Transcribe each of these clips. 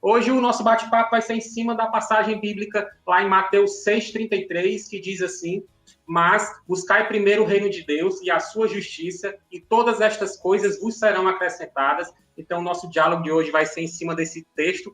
Hoje o nosso bate-papo vai ser em cima da passagem bíblica lá em Mateus 6,33, que diz assim: mas buscai primeiro o reino de Deus e a sua justiça, e todas estas coisas vos serão acrescentadas. Então, o nosso diálogo de hoje vai ser em cima desse texto.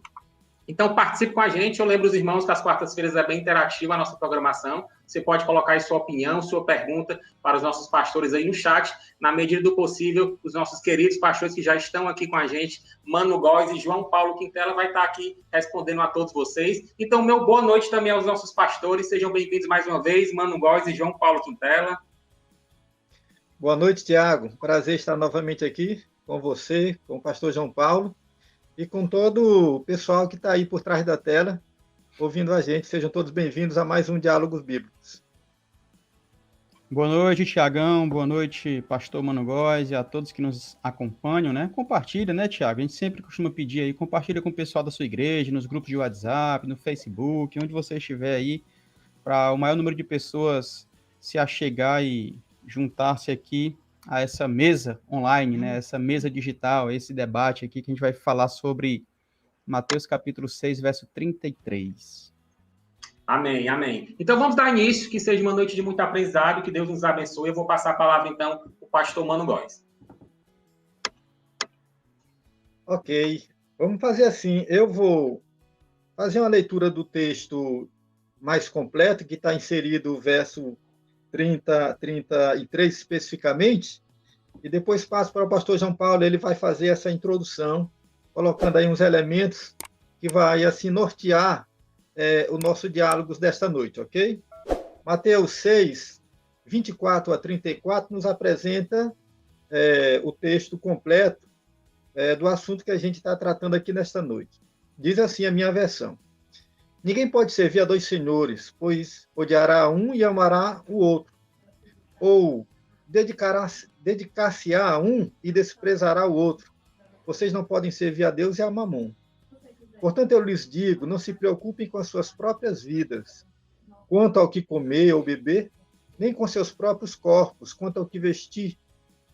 Então, participe com a gente. Eu lembro os irmãos que as quartas-feiras é bem interativa a nossa programação. Você pode colocar aí sua opinião, sua pergunta para os nossos pastores aí no chat. Na medida do possível, os nossos queridos pastores que já estão aqui com a gente, Mano Góes e João Paulo Quintela, vai estar aqui respondendo a todos vocês. Então, meu boa noite também aos nossos pastores. Sejam bem-vindos mais uma vez, Mano Góes e João Paulo Quintela. Boa noite, Tiago. Prazer estar novamente aqui com você, com o pastor João Paulo e com todo o pessoal que está aí por trás da tela, ouvindo a gente. Sejam todos bem-vindos a mais um Diálogos Bíblicos. Boa noite, Tiagão. Boa noite, pastor Mano Góes, e a todos que nos acompanham, né? Compartilha, né, Tiago? A gente sempre costuma pedir aí, compartilha com o pessoal da sua igreja, nos grupos de WhatsApp, no Facebook, onde você estiver aí, para o maior número de pessoas se achegar e juntar-se aqui a essa mesa online, né? Essa mesa digital, esse debate aqui que a gente vai falar sobre Mateus capítulo 6, verso 33. Amém, amém. Então vamos dar início, que seja uma noite de muito aprendizado, que Deus nos abençoe. Eu vou passar a palavra então para o pastor Mano Góes. Ok, vamos fazer assim. Eu vou fazer uma leitura do texto mais completo, que está inserido o verso 33 especificamente, e depois passo para o pastor João Paulo, ele vai fazer essa introdução, colocando aí uns elementos que vai assim nortear o nosso diálogo desta noite, ok? Mateus 6, 24 a 34, nos apresenta o texto completo do assunto que a gente está tratando aqui nesta noite. Diz assim a minha versão: ninguém pode servir a dois senhores, pois odiará um e amará o outro, ou dedicar-se-á a um e desprezará o outro. Vocês não podem servir a Deus e a Mamon. Portanto, eu lhes digo, não se preocupem com as suas próprias vidas, quanto ao que comer ou beber, nem com seus próprios corpos, quanto ao que vestir.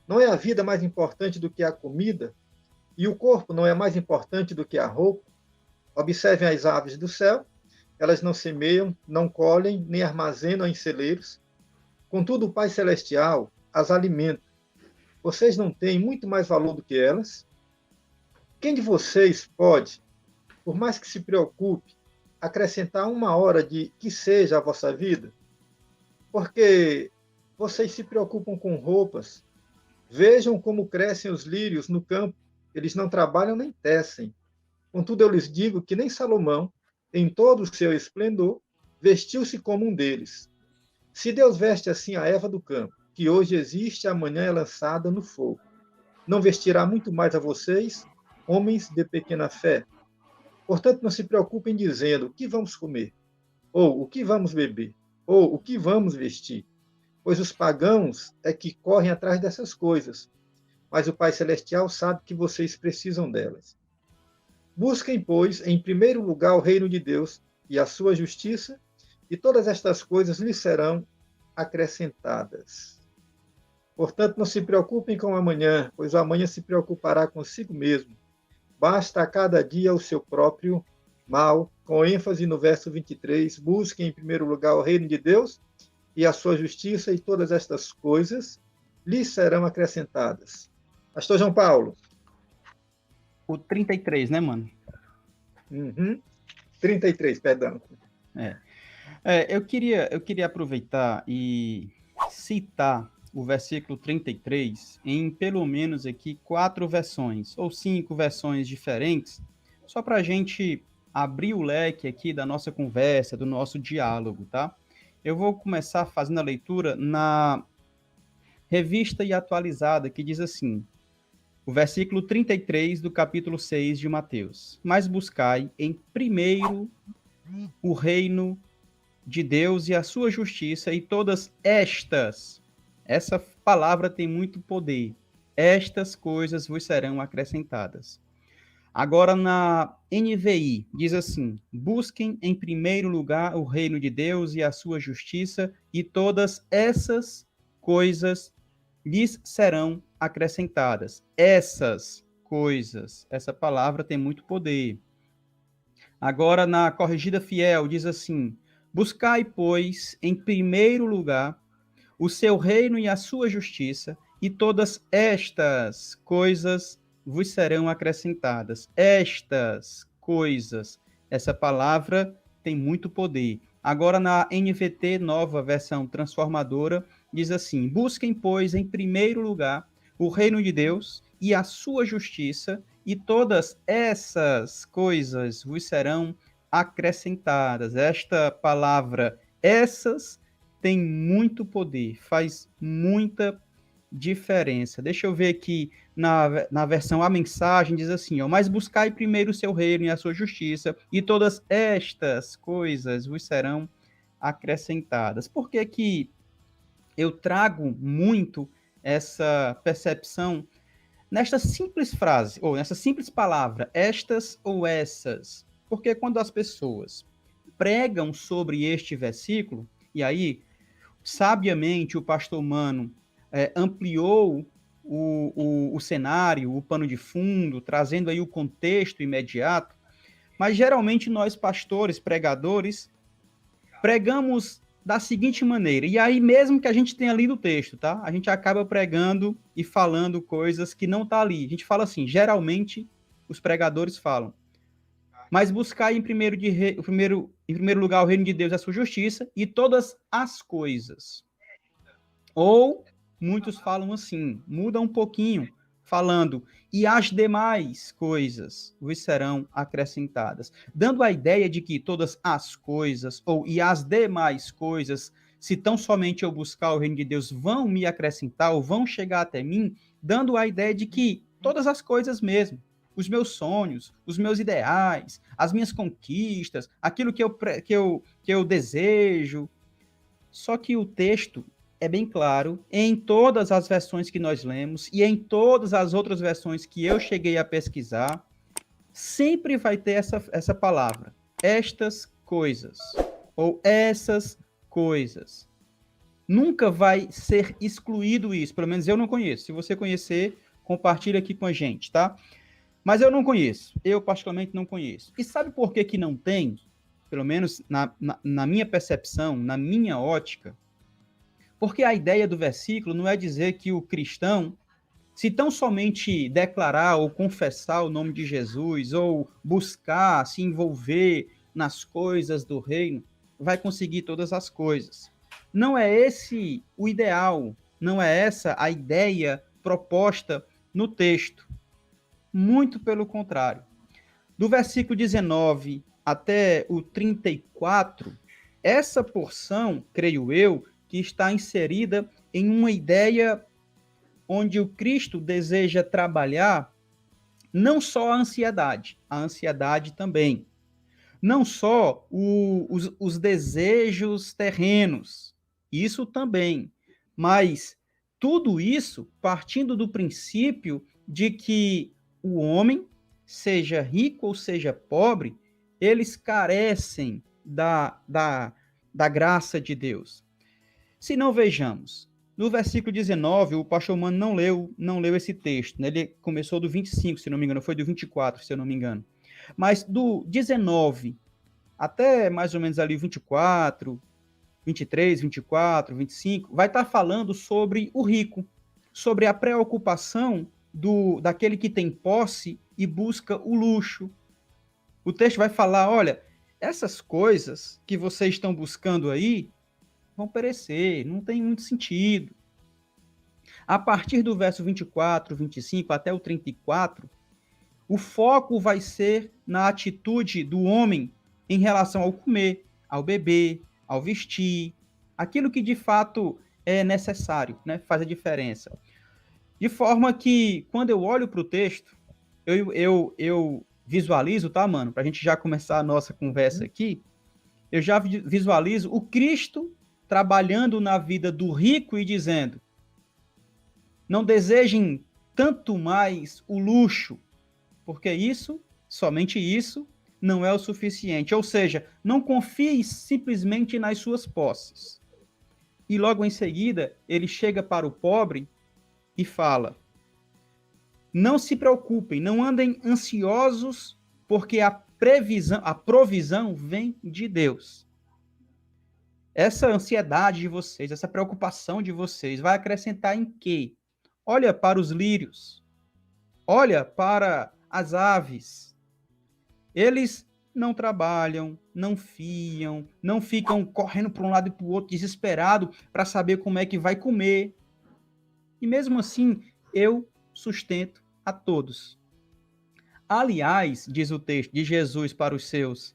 Não é a vida mais importante do que a comida? E o corpo não é mais importante do que a roupa? Observem as aves do céu, elas não semeiam, não colhem, nem armazenam em celeiros. Contudo, o Pai Celestial as alimenta. Vocês não têm muito mais valor do que elas? Quem de vocês pode, por mais que se preocupe, acrescentar uma hora de que seja a vossa vida? Porque vocês se preocupam com roupas. Vejam como crescem os lírios no campo. Eles não trabalham nem tecem. Contudo, eu lhes digo que nem Salomão, em todo o seu esplendor, vestiu-se como um deles. Se Deus veste assim a erva do campo, que hoje existe e amanhã é lançada no fogo, não vestirá muito mais a vocês, homens de pequena fé? Portanto, não se preocupem dizendo o que vamos comer, ou o que vamos beber, ou o que vamos vestir, pois os pagãos é que correm atrás dessas coisas, mas o Pai Celestial sabe que vocês precisam delas. Busquem, pois, em primeiro lugar o reino de Deus e a sua justiça, e todas estas coisas lhes serão acrescentadas. Portanto, não se preocupem com o amanhã, pois o amanhã se preocupará consigo mesmo. Basta a cada dia o seu próprio mal, com ênfase no verso 23, busquem em primeiro lugar o reino de Deus e a sua justiça, e todas estas coisas lhes serão acrescentadas. Pastor João Paulo. O 33, né, mano? 33, perdão. Eu queria aproveitar e citar o versículo 33 em pelo menos aqui 4 versões, ou 5 versões diferentes, só para a gente abrir o leque aqui da nossa conversa, do nosso diálogo, tá? Eu vou começar fazendo a leitura na Revista e Atualizada, que diz assim, o versículo 33 do capítulo 6 de Mateus: mas buscai em primeiro o reino de Deus e a sua justiça, e todas essa palavra tem muito poder, estas coisas vos serão acrescentadas. Agora na NVI diz assim: busquem em primeiro lugar o reino de Deus e a sua justiça, e todas essas coisas lhes serão acrescentadas. Essas coisas, essa palavra tem muito poder. Agora, na Corrigida Fiel, diz assim: buscai, pois, em primeiro lugar o seu reino e a sua justiça, e todas estas coisas vos serão acrescentadas. Estas coisas, essa palavra tem muito poder. Agora, na NVT, nova versão transformadora, diz assim: busquem, pois, em primeiro lugar o reino de Deus e a sua justiça, e todas essas coisas vos serão acrescentadas. Esta palavra, essas, tem muito poder, faz muita diferença. Deixa eu ver aqui na versão A Mensagem, diz assim, ó, mas buscai primeiro o seu reino e a sua justiça, e todas estas coisas vos serão acrescentadas. Por que que eu trago muito essa percepção nesta simples frase, ou nessa simples palavra, estas ou essas? Porque quando as pessoas pregam sobre este versículo, e aí, sabiamente, o pastor Mano ampliou o cenário, o pano de fundo, trazendo aí o contexto imediato, mas geralmente nós, pastores, pregadores, pregamos da seguinte maneira, e aí mesmo que a gente tenha lido o texto, tá? A gente acaba pregando e falando coisas que não tá ali. A gente fala assim, geralmente os pregadores falam, mas buscar em primeiro lugar o reino de Deus e a sua justiça e todas as coisas. Ou muitos falam assim, muda um pouquinho, falando, e as demais coisas vos serão acrescentadas, dando a ideia de que todas as coisas, ou e as demais coisas, se tão somente eu buscar o reino de Deus, vão me acrescentar, ou vão chegar até mim, dando a ideia de que todas as coisas mesmo, os meus sonhos, os meus ideais, as minhas conquistas, aquilo que eu desejo. Só que o texto é bem claro, em todas as versões que nós lemos e em todas as outras versões que eu cheguei a pesquisar, sempre vai ter essa palavra, estas coisas, ou essas coisas. Nunca vai ser excluído isso, pelo menos eu não conheço. Se você conhecer, compartilha aqui com a gente, tá? Mas eu não conheço, eu particularmente não conheço. E sabe por que que não tem? Pelo menos na minha percepção, na minha ótica, porque a ideia do versículo não é dizer que o cristão, se tão somente declarar ou confessar o nome de Jesus, ou buscar se envolver nas coisas do reino, vai conseguir todas as coisas. Não é esse o ideal, não é essa a ideia proposta no texto. Muito pelo contrário. Do versículo 19 até o 34, essa porção, creio eu, que está inserida em uma ideia onde o Cristo deseja trabalhar não só a ansiedade também. Não só os desejos terrenos, isso também, mas tudo isso partindo do princípio de que o homem, seja rico ou seja pobre, eles carecem da graça de Deus. Se não, vejamos. No versículo 19, o pastor Mano não leu esse texto, né? Ele começou do 25, se não me engano, foi do 24, se eu não me engano. Mas do 19 até mais ou menos ali o 24, 23, 24, 25, vai estar falando sobre o rico, sobre a preocupação daquele que tem posse e busca o luxo. O texto vai falar, olha, essas coisas que vocês estão buscando aí vão perecer, não tem muito sentido. A partir do verso 24, 25 até o 34, o foco vai ser na atitude do homem em relação ao comer, ao beber, ao vestir, aquilo que de fato é necessário, né? Faz a diferença. De forma que, quando eu olho para o texto, eu visualizo, tá, mano? Para a gente já começar a nossa conversa aqui, eu já visualizo o Cristo trabalhando na vida do rico e dizendo: não desejem tanto mais o luxo, porque isso, somente isso, não é o suficiente. Ou seja, não confie simplesmente nas suas posses. E logo em seguida, ele chega para o pobre e fala: não se preocupem, não andem ansiosos, porque a provisão vem de Deus. Essa ansiedade de vocês, essa preocupação de vocês, vai acrescentar em quê? Olha para os lírios, olha para as aves. Eles não trabalham, não fiam, não ficam correndo para um lado e para o outro, desesperado para saber como é que vai comer. E mesmo assim, eu sustento a todos. Aliás, diz o texto de Jesus para os seus,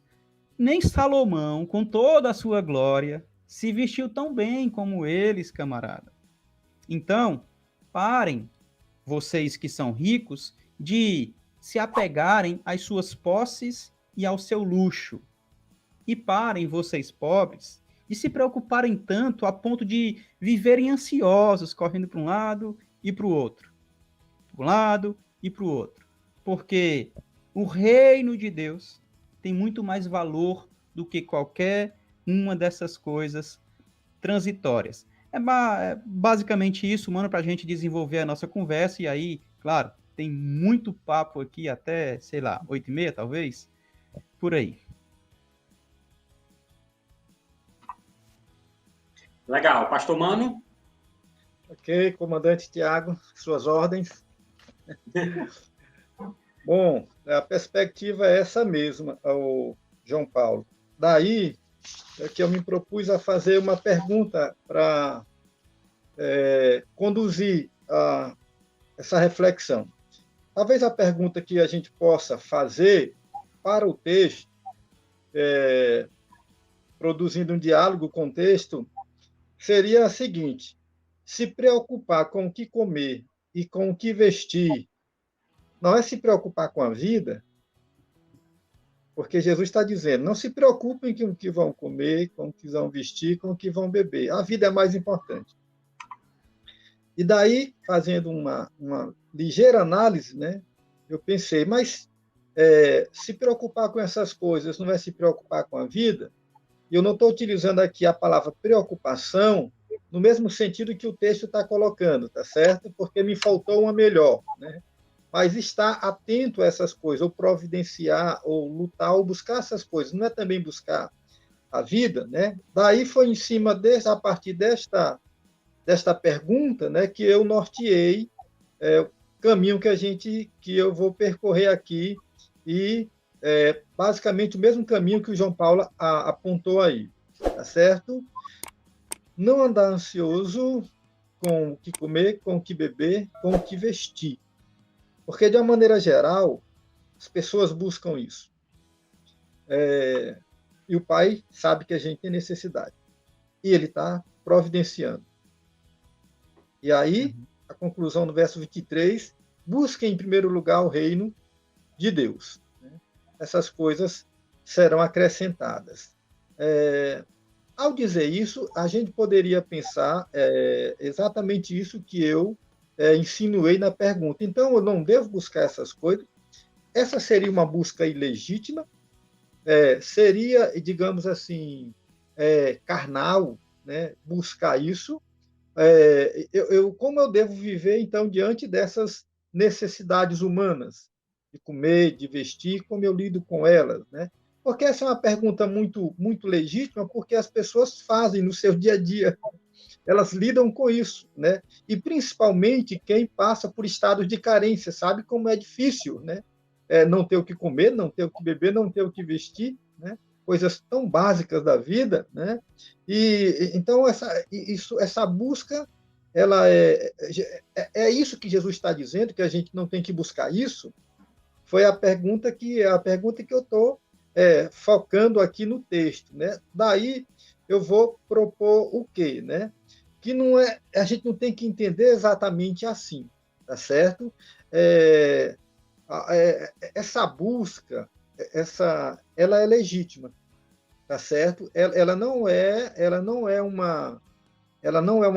nem Salomão, com toda a sua glória, se vestiu tão bem como eles, camarada. Então, parem, vocês que são ricos, de se apegarem às suas posses e ao seu luxo. E parem, vocês pobres, de se preocuparem tanto a ponto de viverem ansiosos, correndo para um lado e para o outro. Para um lado e para o outro. Porque o reino de Deus tem muito mais valor do que qualquer uma dessas coisas transitórias. É basicamente isso, mano, para a gente desenvolver a nossa conversa. E aí, claro, tem muito papo aqui até, sei lá, 8h30, talvez, por aí. Legal. Pastor Mano? Ok, comandante Tiago, suas ordens. Bom, a perspectiva é essa mesma, o João Paulo. Daí é que eu me propus a fazer uma pergunta para conduzir essa reflexão. Talvez a pergunta que a gente possa fazer para o texto, produzindo um diálogo com o texto, seria a seguinte: se preocupar com o que comer e com o que vestir não é se preocupar com a vida, porque Jesus está dizendo, não se preocupem com o que vão comer, com o que vão vestir, com o que vão beber. A vida é mais importante. E daí, fazendo uma ligeira análise, né, eu pensei, mas se preocupar com essas coisas não é se preocupar com a vida? E eu não estou utilizando aqui a palavra preocupação no mesmo sentido que o texto está colocando, tá certo? Porque me faltou uma melhor, né? Mas estar atento a essas coisas, ou providenciar, ou lutar, ou buscar essas coisas, não é também buscar a vida, né? Daí foi em cima a partir desta pergunta, né, que eu norteei o caminho que eu vou percorrer aqui e basicamente o mesmo caminho que o João Paulo apontou aí, tá certo? Não andar ansioso com o que comer, com o que beber, com o que vestir. Porque, de uma maneira geral, as pessoas buscam isso. E o Pai sabe que a gente tem necessidade. E Ele está providenciando. E aí, a conclusão no verso 23, busquem em primeiro lugar o reino de Deus. Essas coisas serão acrescentadas. Ao dizer isso, a gente poderia pensar exatamente isso que eu insinuei na pergunta. Então, eu não devo buscar essas coisas. Essa seria uma busca ilegítima, seria, digamos assim, carnal, né, buscar isso. Como eu devo viver, então, diante dessas necessidades humanas, de comer, de vestir, como eu lido com elas, né? Porque essa é uma pergunta muito, muito legítima, porque as pessoas fazem no seu dia a dia. Elas lidam com isso, né? E principalmente quem passa por estados de carência, sabe como é difícil, né? Não ter o que comer, não ter o que beber, não ter o que vestir, né? Coisas tão básicas da vida, né? E então essa busca, ela é isso que Jesus está dizendo, que a gente não tem que buscar isso. Foi a pergunta que eu estou focando aqui no texto, né? Daí eu vou propor o quê, né? Que não a gente não tem que entender exatamente assim, tá certo? Essa busca, ela é legítima, tá certo? Ela não é uma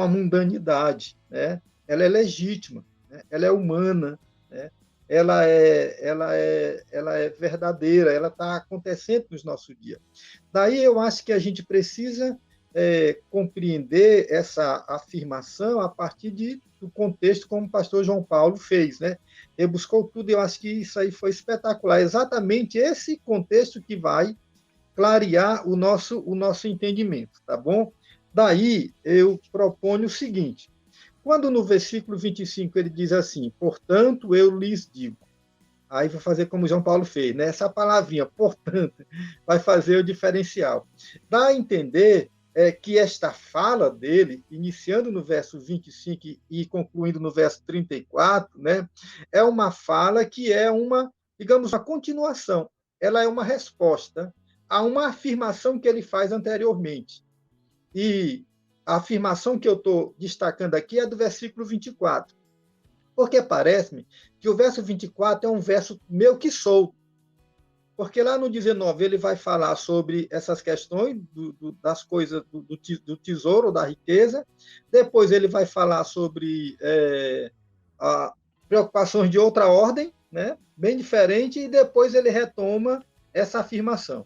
mundanidade, né? Ela é legítima, né? Ela é humana, né? Ela é verdadeira, ela está acontecendo nos nossos dias. Daí eu acho que a gente precisa compreender essa afirmação a partir do contexto como o pastor João Paulo fez, né? Ele buscou tudo e eu acho que isso aí foi espetacular. Exatamente esse contexto que vai clarear o nosso entendimento, tá bom? Daí, eu proponho o seguinte, quando no versículo 25 ele diz assim, portanto, eu lhes digo, aí vou fazer como João Paulo fez, né? Essa palavrinha, portanto, vai fazer o diferencial. Dá a entender que esta fala dele, iniciando no verso 25 e concluindo no verso 34, né? É uma fala que é digamos, uma continuação. Ela é uma resposta a uma afirmação que ele faz anteriormente. E a afirmação que eu estou destacando aqui é do versículo 24. Porque parece-me que o verso 24 é um verso meio que solto. Porque lá no 19 ele vai falar sobre essas questões das coisas do tesouro, da riqueza. Depois ele vai falar sobre preocupações de outra ordem, né? Bem diferente, e depois ele retoma essa afirmação.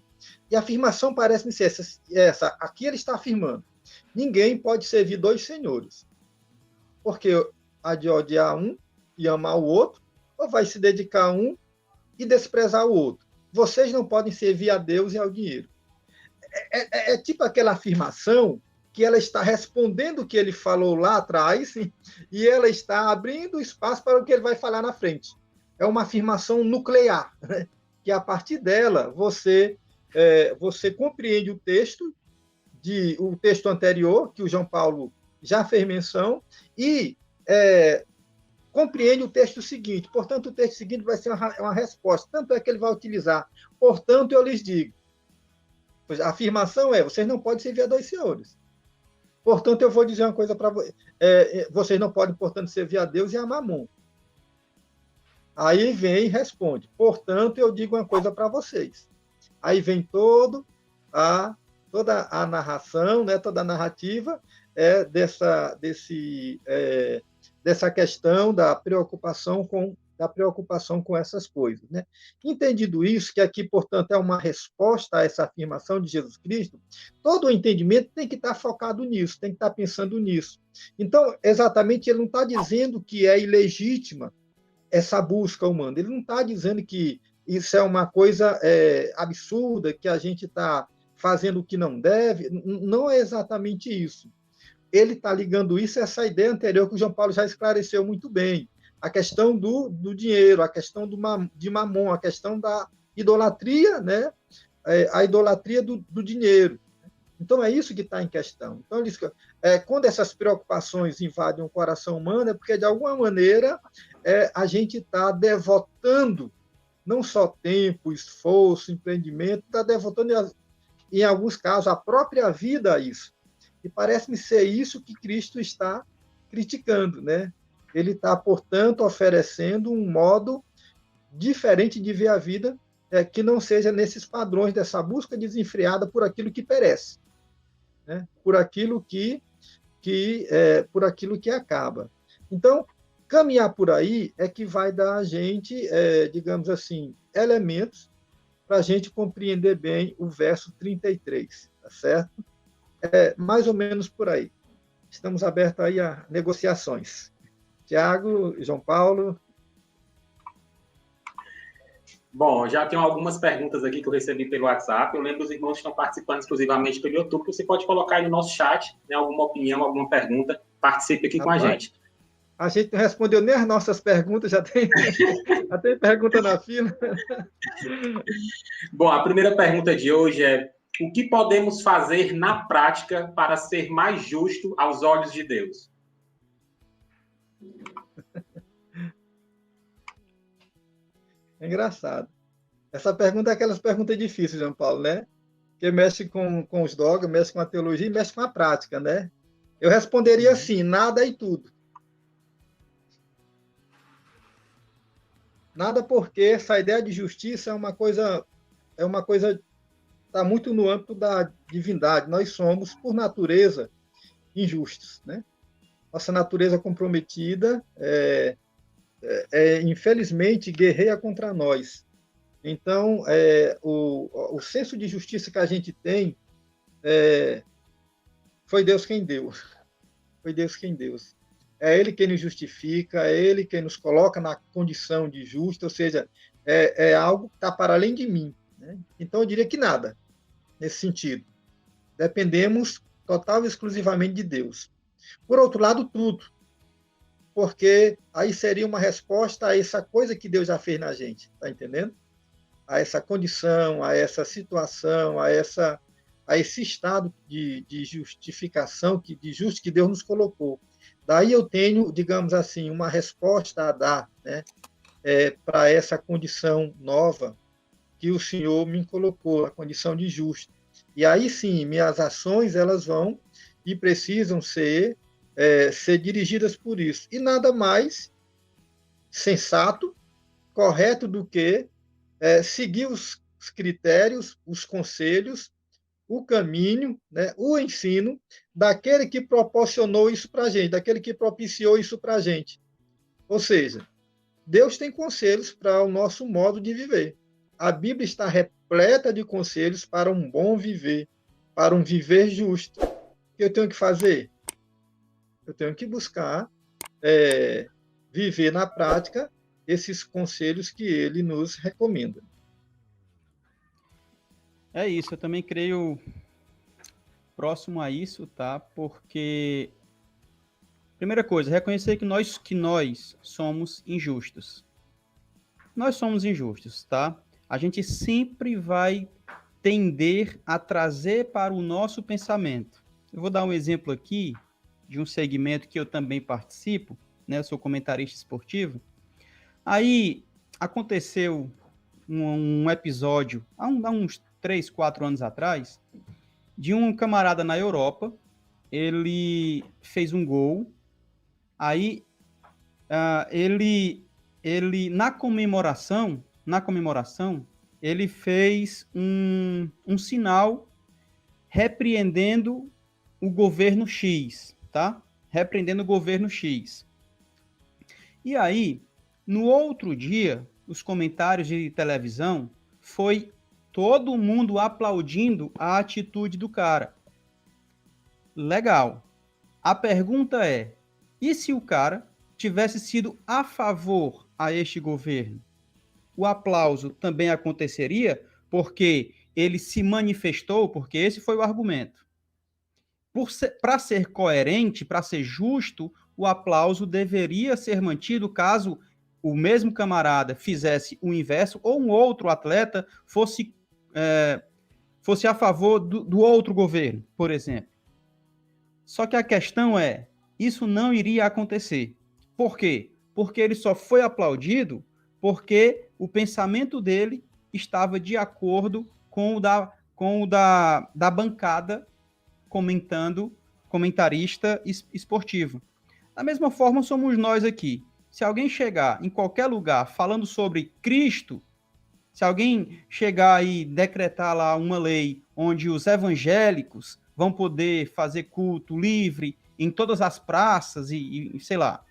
E a afirmação parece-me ser essa. Aqui ele está afirmando: ninguém pode servir dois senhores, porque há de odiar um e amar o outro, ou vai se dedicar a um e desprezar o outro. Vocês não podem servir a Deus e ao dinheiro. É tipo aquela afirmação que ela está respondendo o que ele falou lá atrás e ela está abrindo espaço para o que ele vai falar na frente. É uma afirmação nuclear, né? Que a partir dela você compreende o texto anterior, que o João Paulo já fez menção, e compreende o texto seguinte. Portanto, o texto seguinte vai ser uma resposta. Tanto é que ele vai utilizar, portanto, eu lhes digo. A afirmação é, vocês não podem servir a dois senhores. Portanto, eu vou dizer uma coisa para vocês. Vocês não podem, portanto, servir a Deus e a Mamon. Aí vem e responde, portanto, eu digo uma coisa para vocês. Aí vem toda a narração, né, toda a narrativa dessa questão da preocupação com essas coisas, né? Entendido isso, que aqui, portanto, é uma resposta a essa afirmação de Jesus Cristo, todo o entendimento tem que estar focado nisso, tem que estar pensando nisso. Então, exatamente, ele não está dizendo que é ilegítima essa busca humana, ele não está dizendo que isso é uma coisa absurda, que a gente está fazendo o que não deve, não é exatamente isso. Ele está ligando isso a essa ideia anterior que o João Paulo já esclareceu muito bem, a questão do dinheiro, a questão de Mamon, a questão da idolatria, né? A idolatria do dinheiro. Então, é isso que está em questão. Então, quando essas preocupações invadem o coração humano, é porque, de alguma maneira, a gente está devotando não só tempo, esforço, empreendimento, está devotando, em alguns casos, a própria vida a isso. E parece-me ser isso que Cristo está criticando, né? Ele está, portanto, oferecendo um modo diferente de ver a vida, que não seja nesses padrões dessa busca desenfreada por aquilo que perece, né? Por aquilo que acaba. Então, caminhar por aí é que vai dar a gente, digamos assim, elementos para a gente compreender bem o verso 33, tá certo? Mais ou menos por aí. Estamos abertos aí a negociações. Tiago, João Paulo. Bom, já tenho algumas perguntas aqui que eu recebi pelo WhatsApp. Eu lembro que os irmãos que estão participando exclusivamente pelo YouTube, que você pode colocar aí no nosso chat, né, alguma opinião, alguma pergunta, participe aqui com a gente. A gente não respondeu nem as nossas perguntas, já tem pergunta na fila. Bom, a primeira pergunta de hoje é: o que podemos fazer na prática para ser mais justo aos olhos de Deus? É engraçado. Essa pergunta é aquelas perguntas difíceis, João Paulo, né? Que mexe com os dogmas, mexe com a teologia e mexe com a prática, né? Eu responderia assim: nada e tudo. Nada, porque essa ideia de justiça é uma coisa está muito no âmbito da divindade. Nós somos, por natureza, injustos, né? Nossa natureza comprometida infelizmente, guerreia contra nós. Então, o senso de justiça que a gente tem Foi Deus quem deu. Foi Deus quem deu. É Ele quem nos justifica, é Ele quem nos coloca na condição de justo, ou seja, é algo que está para além de mim. Né? Então, eu diria que nada, nesse sentido. Dependemos total e exclusivamente de Deus. Por outro lado, tudo, porque aí seria uma resposta a essa coisa que Deus já fez na gente, está entendendo? A essa condição, a essa situação, a esse estado de justificação, de justo que Deus nos colocou. Daí eu tenho, digamos assim, uma resposta a dar, né, para essa condição nova que o Senhor me colocou, a condição de justo. E aí sim, minhas ações elas vão e precisam ser dirigidas por isso. E nada mais sensato, correto do que seguir os critérios, os conselhos, o caminho, né, o ensino daquele que proporcionou isso para a gente, daquele que propiciou isso para a gente. Ou seja, Deus tem conselhos para o nosso modo de viver. A Bíblia está repleta de conselhos para um bom viver, para um viver justo. O que eu tenho que fazer? Eu tenho que buscar viver na prática esses conselhos que ele nos recomenda. É isso, eu também creio próximo a isso, tá? Porque, primeira coisa, reconhecer que nós somos injustos. Nós somos injustos, tá? A gente sempre vai tender a trazer para o nosso pensamento. Eu vou dar um exemplo aqui de um segmento que eu também participo, né? Eu sou comentarista esportivo. Aí aconteceu um episódio, há uns 3, 4 anos atrás, de um camarada na Europa. Ele fez um gol, aí ele na comemoração, ele fez um sinal repreendendo o governo X, tá? Repreendendo o governo X. E aí, no outro dia, os comentários de televisão foi todo mundo aplaudindo a atitude do cara. Legal. A pergunta é, e se o cara tivesse sido a favor a este governo? O aplauso também aconteceria porque ele se manifestou, porque esse foi o argumento. Para ser coerente, para ser justo, o aplauso deveria ser mantido caso o mesmo camarada fizesse o inverso ou um outro atleta fosse a favor do outro governo, por exemplo. Só que a questão é, isso não iria acontecer. Por quê? Porque ele só foi aplaudido porque o pensamento dele estava de acordo com o da bancada comentarista esportivo. Da mesma forma, somos nós aqui. Se alguém chegar em qualquer lugar falando sobre Cristo, se alguém chegar e decretar lá uma lei onde os evangélicos vão poder fazer culto livre em todas as praças e sei lá,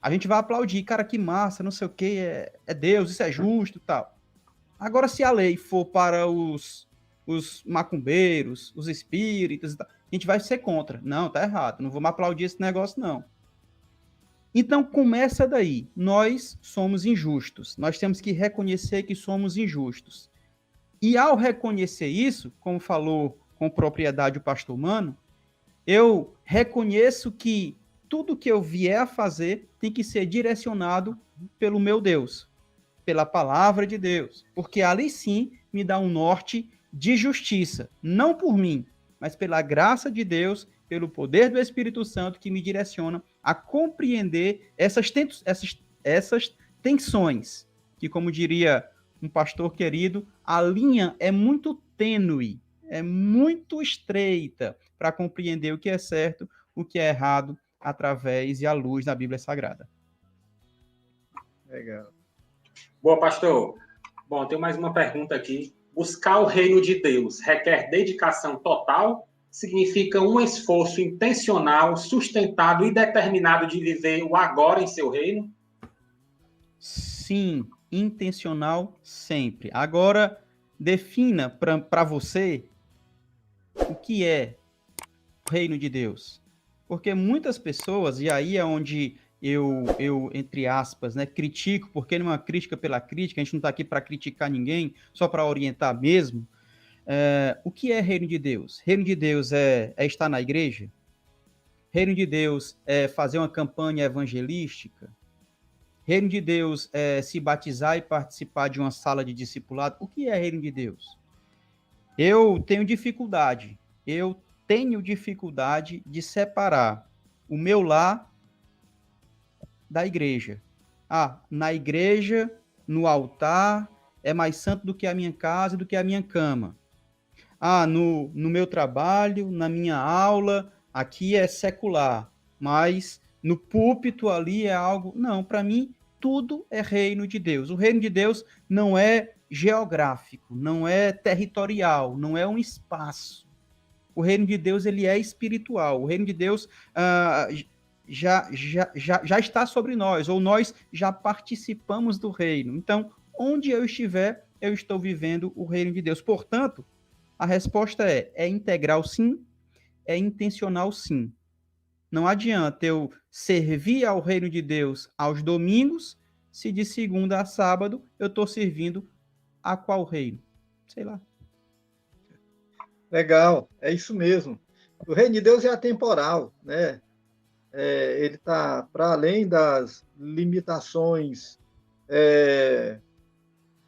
a gente vai aplaudir, cara, que massa, não sei o que, é Deus, isso é justo e tal. Agora, se a lei for para os macumbeiros, os espíritas e tal, a gente vai ser contra. Não, tá errado, não vamos aplaudir esse negócio, não. Então, começa daí. Nós somos injustos. Nós temos que reconhecer que somos injustos. E ao reconhecer isso, como falou com propriedade o pastor Mano, eu reconheço que tudo que eu vier a fazer tem que ser direcionado pelo meu Deus, pela palavra de Deus, porque ali sim me dá um norte de justiça, não por mim, mas pela graça de Deus, pelo poder do Espírito Santo que me direciona a compreender essas tensões, que, como diria um pastor querido, a linha é muito tênue, é muito estreita para compreender o que é certo, o que é errado, através e à luz da Bíblia Sagrada. Legal. Boa, pastor. Bom, tenho mais uma pergunta aqui. Buscar o reino de Deus requer dedicação total? Significa um esforço intencional, sustentado e determinado de viver o agora em seu reino? Sim, intencional sempre. Agora, defina para você o que é reino de Deus? Porque muitas pessoas, e aí é onde eu entre aspas, né, critico, porque não é uma crítica pela crítica, a gente não está aqui para criticar ninguém, só para orientar mesmo. O que é reino de Deus? Reino de Deus é estar na igreja? Reino de Deus é fazer uma campanha evangelística? Reino de Deus é se batizar e participar de uma sala de discipulado? O que é reino de Deus? Eu tenho dificuldade. Eu tenho dificuldade de separar o meu lar da igreja. Na igreja, no altar, é mais santo do que a minha casa, do que a minha cama. No meu trabalho, na minha aula, aqui é secular, mas no púlpito ali é algo. Não, para mim, tudo é reino de Deus. O reino de Deus não é geográfico, não é territorial, não é um espaço. O reino de Deus ele é espiritual. O reino de Deus já está sobre nós, ou nós já participamos do reino. Então, onde eu estiver, eu estou vivendo o reino de Deus. Portanto, a resposta é integral sim, é intencional sim. Não adianta eu servir ao reino de Deus aos domingos, se de segunda a sábado eu estou servindo a qual reino? Sei lá. Legal, é isso mesmo. O reino de Deus é atemporal, né? Ele está para além das limitações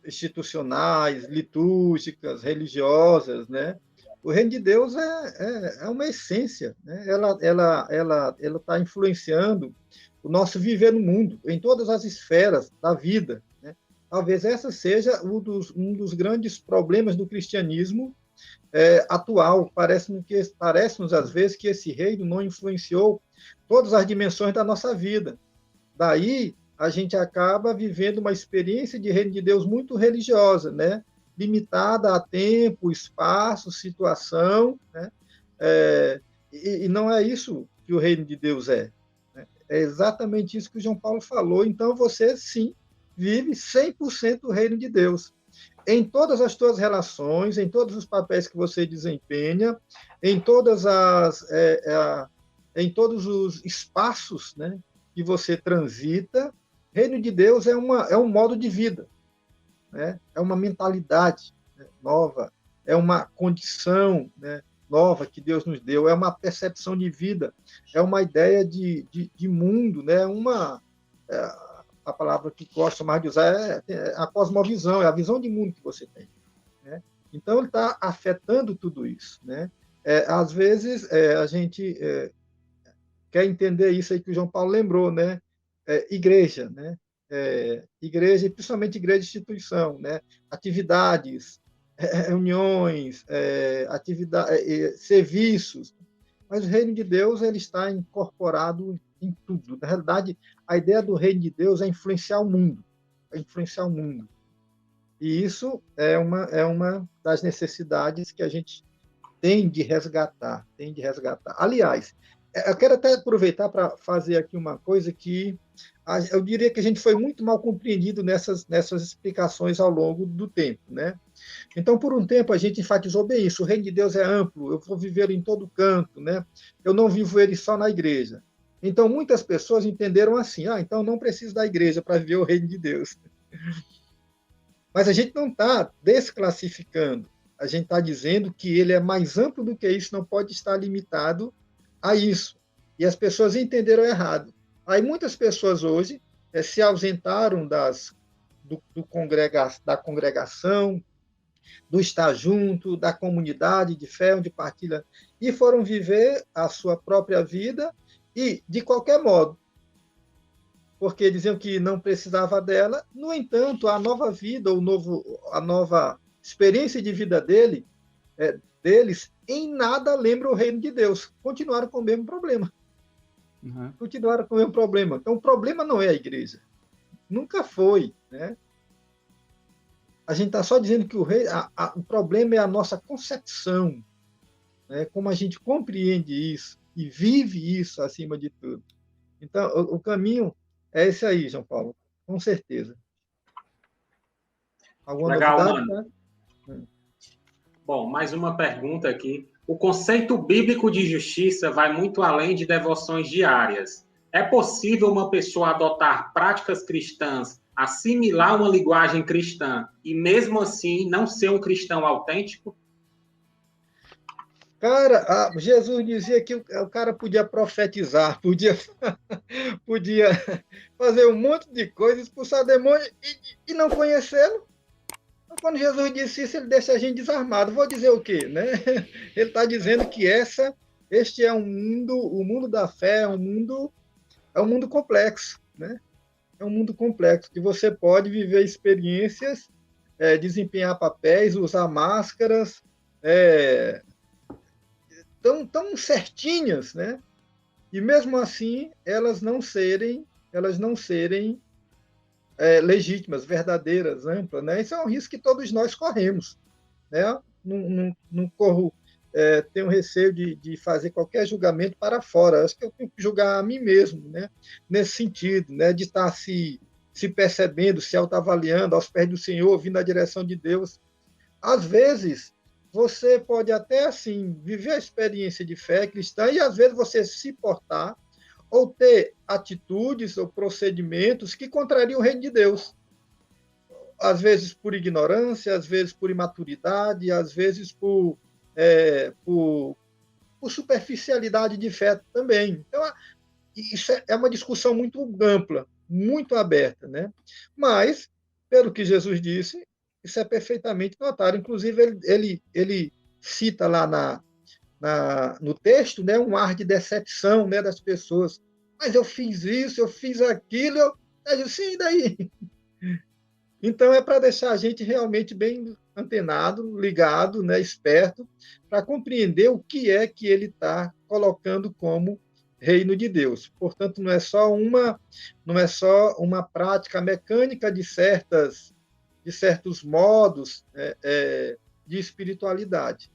institucionais, litúrgicas, religiosas, né? O reino de Deus é uma essência, né? Ela está influenciando o nosso viver no mundo, em todas as esferas da vida, né? Talvez essa seja um dos grandes problemas do cristianismo atual. Parece-nos, às vezes, que esse reino não influenciou todas as dimensões da nossa vida. Daí, a gente acaba vivendo uma experiência de reino de Deus muito religiosa, né? Limitada a tempo, espaço, situação, né? E não é isso que o reino de Deus é. Né? É exatamente isso que o João Paulo falou. Então, você, sim, vive 100% o reino de Deus. Em todas as suas relações, em todos os papéis que você desempenha, em todos os espaços, né, que você transita, reino de Deus é um modo de vida, né? É uma mentalidade, né, nova, é uma condição, né, nova que Deus nos deu, é uma percepção de vida, é uma ideia de mundo, né? A palavra que gosto mais de usar é a cosmovisão, é a visão de mundo que você tem, né? Então, ele está afetando tudo isso, né? Às vezes, a gente quer entender isso aí que o João Paulo lembrou, né? Igreja, né? Igreja, principalmente igreja de instituição, né? Atividades, reuniões, serviços. Mas o reino de Deus ele está incorporado em tudo. Na realidade, a ideia do reino de Deus é influenciar o mundo. É influenciar o mundo. E isso é uma das necessidades que a gente tem de resgatar. Aliás, eu quero até aproveitar para fazer aqui uma coisa que eu diria que a gente foi muito mal compreendido nessas explicações ao longo do tempo, né? Então, por um tempo, a gente enfatizou bem isso, o reino de Deus é amplo, eu vou viver em todo canto, né? Eu não vivo ele só na igreja. Então, muitas pessoas entenderam assim, então não preciso da igreja para viver o reino de Deus. Mas a gente não está desclassificando, a gente está dizendo que ele é mais amplo do que isso, não pode estar limitado a isso. E as pessoas entenderam errado. Aí muitas pessoas hoje se ausentaram da congregação, do estar junto, da comunidade de fé, onde partilha, e foram viver a sua própria vida e, de qualquer modo, porque diziam que não precisava dela. No entanto, a nova vida, a nova experiência de vida deles, em nada lembra o reino de Deus. Continuaram com o mesmo problema. Uhum. Continuaram com o mesmo problema. Então, o problema não é a igreja. Nunca foi, né? A gente está só dizendo que o problema é a nossa concepção, né? Como a gente compreende isso e vive isso acima de tudo. Então, o caminho é esse aí, João Paulo, com certeza. Alguma Legal, novidade? mano. Né? Bom, mais uma pergunta aqui. O conceito bíblico de justiça vai muito além de devoções diárias. É possível uma pessoa adotar práticas cristãs, assimilar uma linguagem cristã e mesmo assim não ser um cristão autêntico? Cara, Jesus dizia que o cara podia profetizar, podia fazer um monte de coisas, expulsar demônio e não conhecê-lo. Então, quando Jesus disse isso, ele deixa a gente desarmado. Vou dizer o quê, né? Ele está dizendo que este é um mundo, o mundo da fé é um mundo complexo, né? É um mundo complexo que você pode viver experiências, desempenhar papéis, usar máscaras, tão certinhas, né? E mesmo assim elas não serem legítimas, verdadeiras, amplas, né? Isso é um risco que todos nós corremos, né? Não corro, tenho receio de fazer qualquer julgamento para fora. Acho que eu tenho que julgar a mim mesmo, né? Nesse sentido, né? De estar se percebendo, se autoavaliando aos pés do Senhor, ouvindo a direção de Deus. Às vezes, você pode até, assim, viver a experiência de fé cristã e, às vezes, você se portar ou ter atitudes ou procedimentos que contrariam o reino de Deus. Às vezes por ignorância, às vezes por imaturidade, às vezes por superficialidade de fé também. Então, isso é uma discussão muito ampla, muito aberta, né? Mas, pelo que Jesus disse, isso é perfeitamente notável. Inclusive, ele cita lá no texto, né, um ar de decepção, né, das pessoas. Mas eu fiz isso, eu fiz aquilo, eu disse, sim, e daí? Então, é para deixar a gente realmente bem antenado, ligado, né, esperto, para compreender o que é que ele está colocando como reino de Deus. Portanto, não é só uma prática mecânica de certos modos de espiritualidade.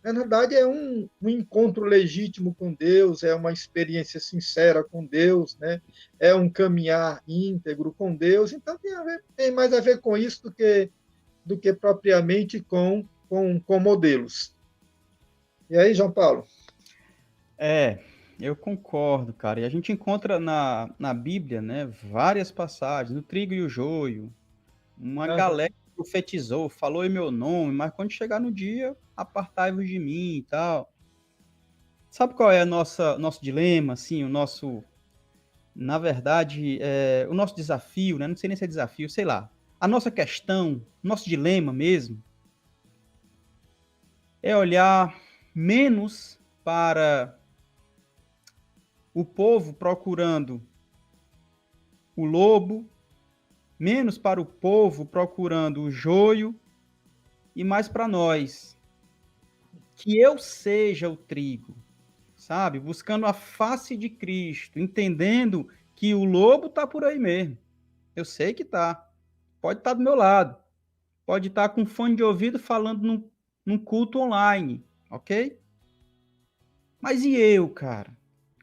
Na verdade, é um encontro legítimo com Deus, é uma experiência sincera com Deus, né? É um caminhar íntegro com Deus. Então, tem mais a ver com isso do que propriamente com modelos. E aí, João Paulo? Eu concordo, cara. E a gente encontra na Bíblia, né, várias passagens, no trigo e o joio, uma galera profetizou, falou em meu nome, mas quando chegar no dia, apartai-vos de mim e tal. Sabe qual é nosso dilema, assim, na verdade, o nosso desafio, né? Não sei nem se é desafio, sei lá. A nossa questão, nosso dilema mesmo, é olhar menos para o povo procurando o lobo, menos para o povo procurando o joio e mais para nós. Que eu seja o trigo, sabe? Buscando a face de Cristo, entendendo que o lobo está por aí mesmo. Eu sei que está. Pode estar do meu lado. Pode estar com fone de ouvido falando num culto online, ok? Mas e eu, cara?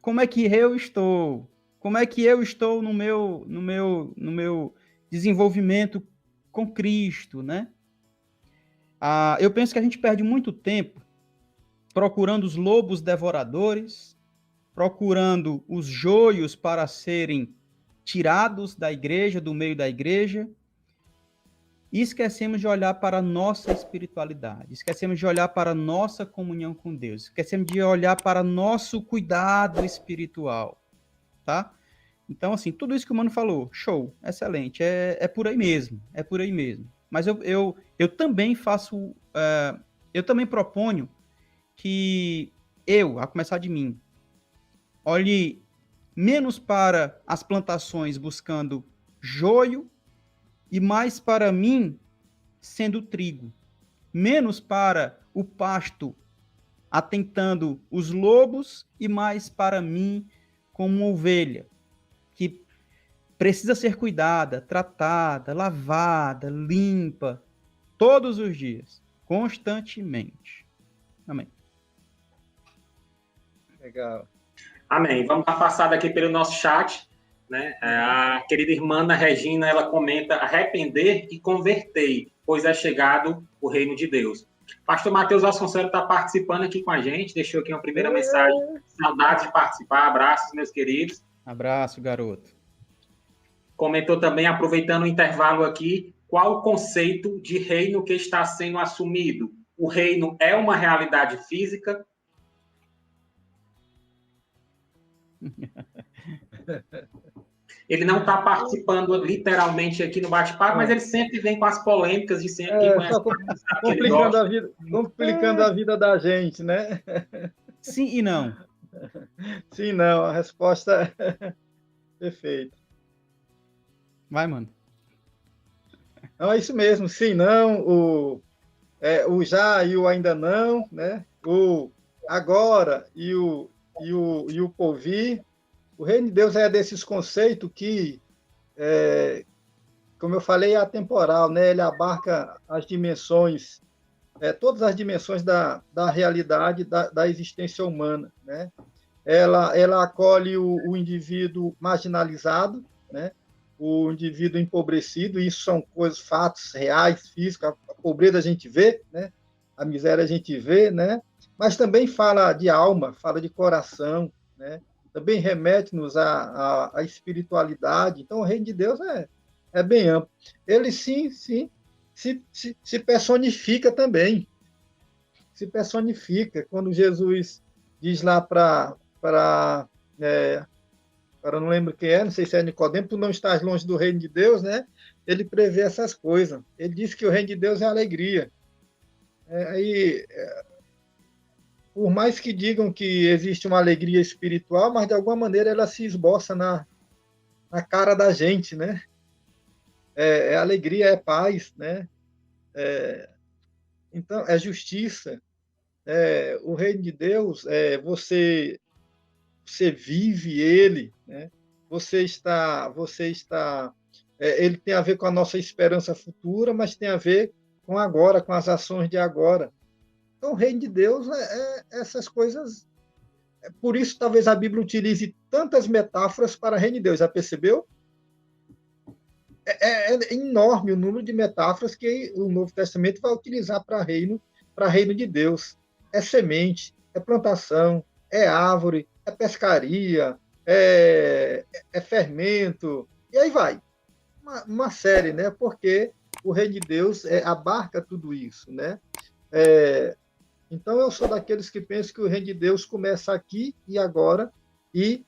Como é que eu estou? Como é que eu estou no meu desenvolvimento com Cristo, né? Eu penso que a gente perde muito tempo procurando os lobos devoradores, procurando os joios para serem tirados da igreja, do meio da igreja, e esquecemos de olhar para a nossa espiritualidade, esquecemos de olhar para a nossa comunhão com Deus, esquecemos de olhar para nosso cuidado espiritual, tá? Então, assim, tudo isso que o Mano falou, show, excelente, é por aí mesmo, é por aí mesmo. Mas eu também eu também proponho que a começar de mim, olhe menos para as plantações buscando joio e mais para mim sendo trigo. Menos para o pasto atentando os lobos e mais para mim como uma ovelha que precisa ser cuidada, tratada, lavada, limpa todos os dias, constantemente. Amém. Legal. Amém. Vamos dar uma passada aqui pelo nosso chat, né? A querida irmã Ana Regina, ela comenta: arrepender e converter, pois é chegado o reino de Deus. Pastor Matheus Vasconcelos está participando aqui com a gente, deixou aqui uma primeira mensagem. Saudades de participar, abraços, meus queridos. Abraço, garoto. Comentou também, aproveitando o intervalo aqui, qual o conceito de reino que está sendo assumido? O reino é uma realidade física? Ele não está participando literalmente aqui no bate-papo, mas ele sempre vem com as polêmicas de sempre quem conhece complicando a vida da gente, né? Sim e não. Sim, não. A resposta é perfeita. Vai, mano. Não, é isso mesmo. Sim, não. O já e o ainda não, né? O agora e o por vir. O reino de Deus é desses conceitos que, como eu falei, é atemporal, né? Ele abarca as dimensões, todas as dimensões da realidade da existência humana, né? Ela acolhe o indivíduo marginalizado, né? O indivíduo empobrecido, isso são coisas, fatos reais, físicos, a pobreza a gente vê, né? A miséria a gente vê, né? Mas também fala de alma, fala de coração, né? Também remete-nos à espiritualidade. Então, o reino de Deus é bem amplo. Ele, sim, se personifica também. Se personifica. Quando Jesus diz lá para não lembro quem é, não sei se é Nicodemo, tu não estás longe do reino de Deus, né? Ele prevê essas coisas. Ele diz que o reino de Deus é alegria. Por mais que digam que existe uma alegria espiritual, mas de alguma maneira ela se esboça na cara da gente, né? Alegria, é paz, né? Então, é justiça. O reino de Deus, você vive ele, né? Você está, ele tem a ver com a nossa esperança futura, mas tem a ver com agora, com as ações de agora. Então, o reino de Deus essas coisas. Por isso, talvez a Bíblia utilize tantas metáforas para o reino de Deus. Já percebeu? É enorme o número de metáforas que o Novo Testamento vai utilizar para reino de Deus. É semente, é plantação, é árvore, é pescaria, é fermento, e aí vai. Uma série, né? Porque o reino de Deus abarca tudo isso, né? Então, eu sou daqueles que pensam que o reino de Deus começa aqui e agora e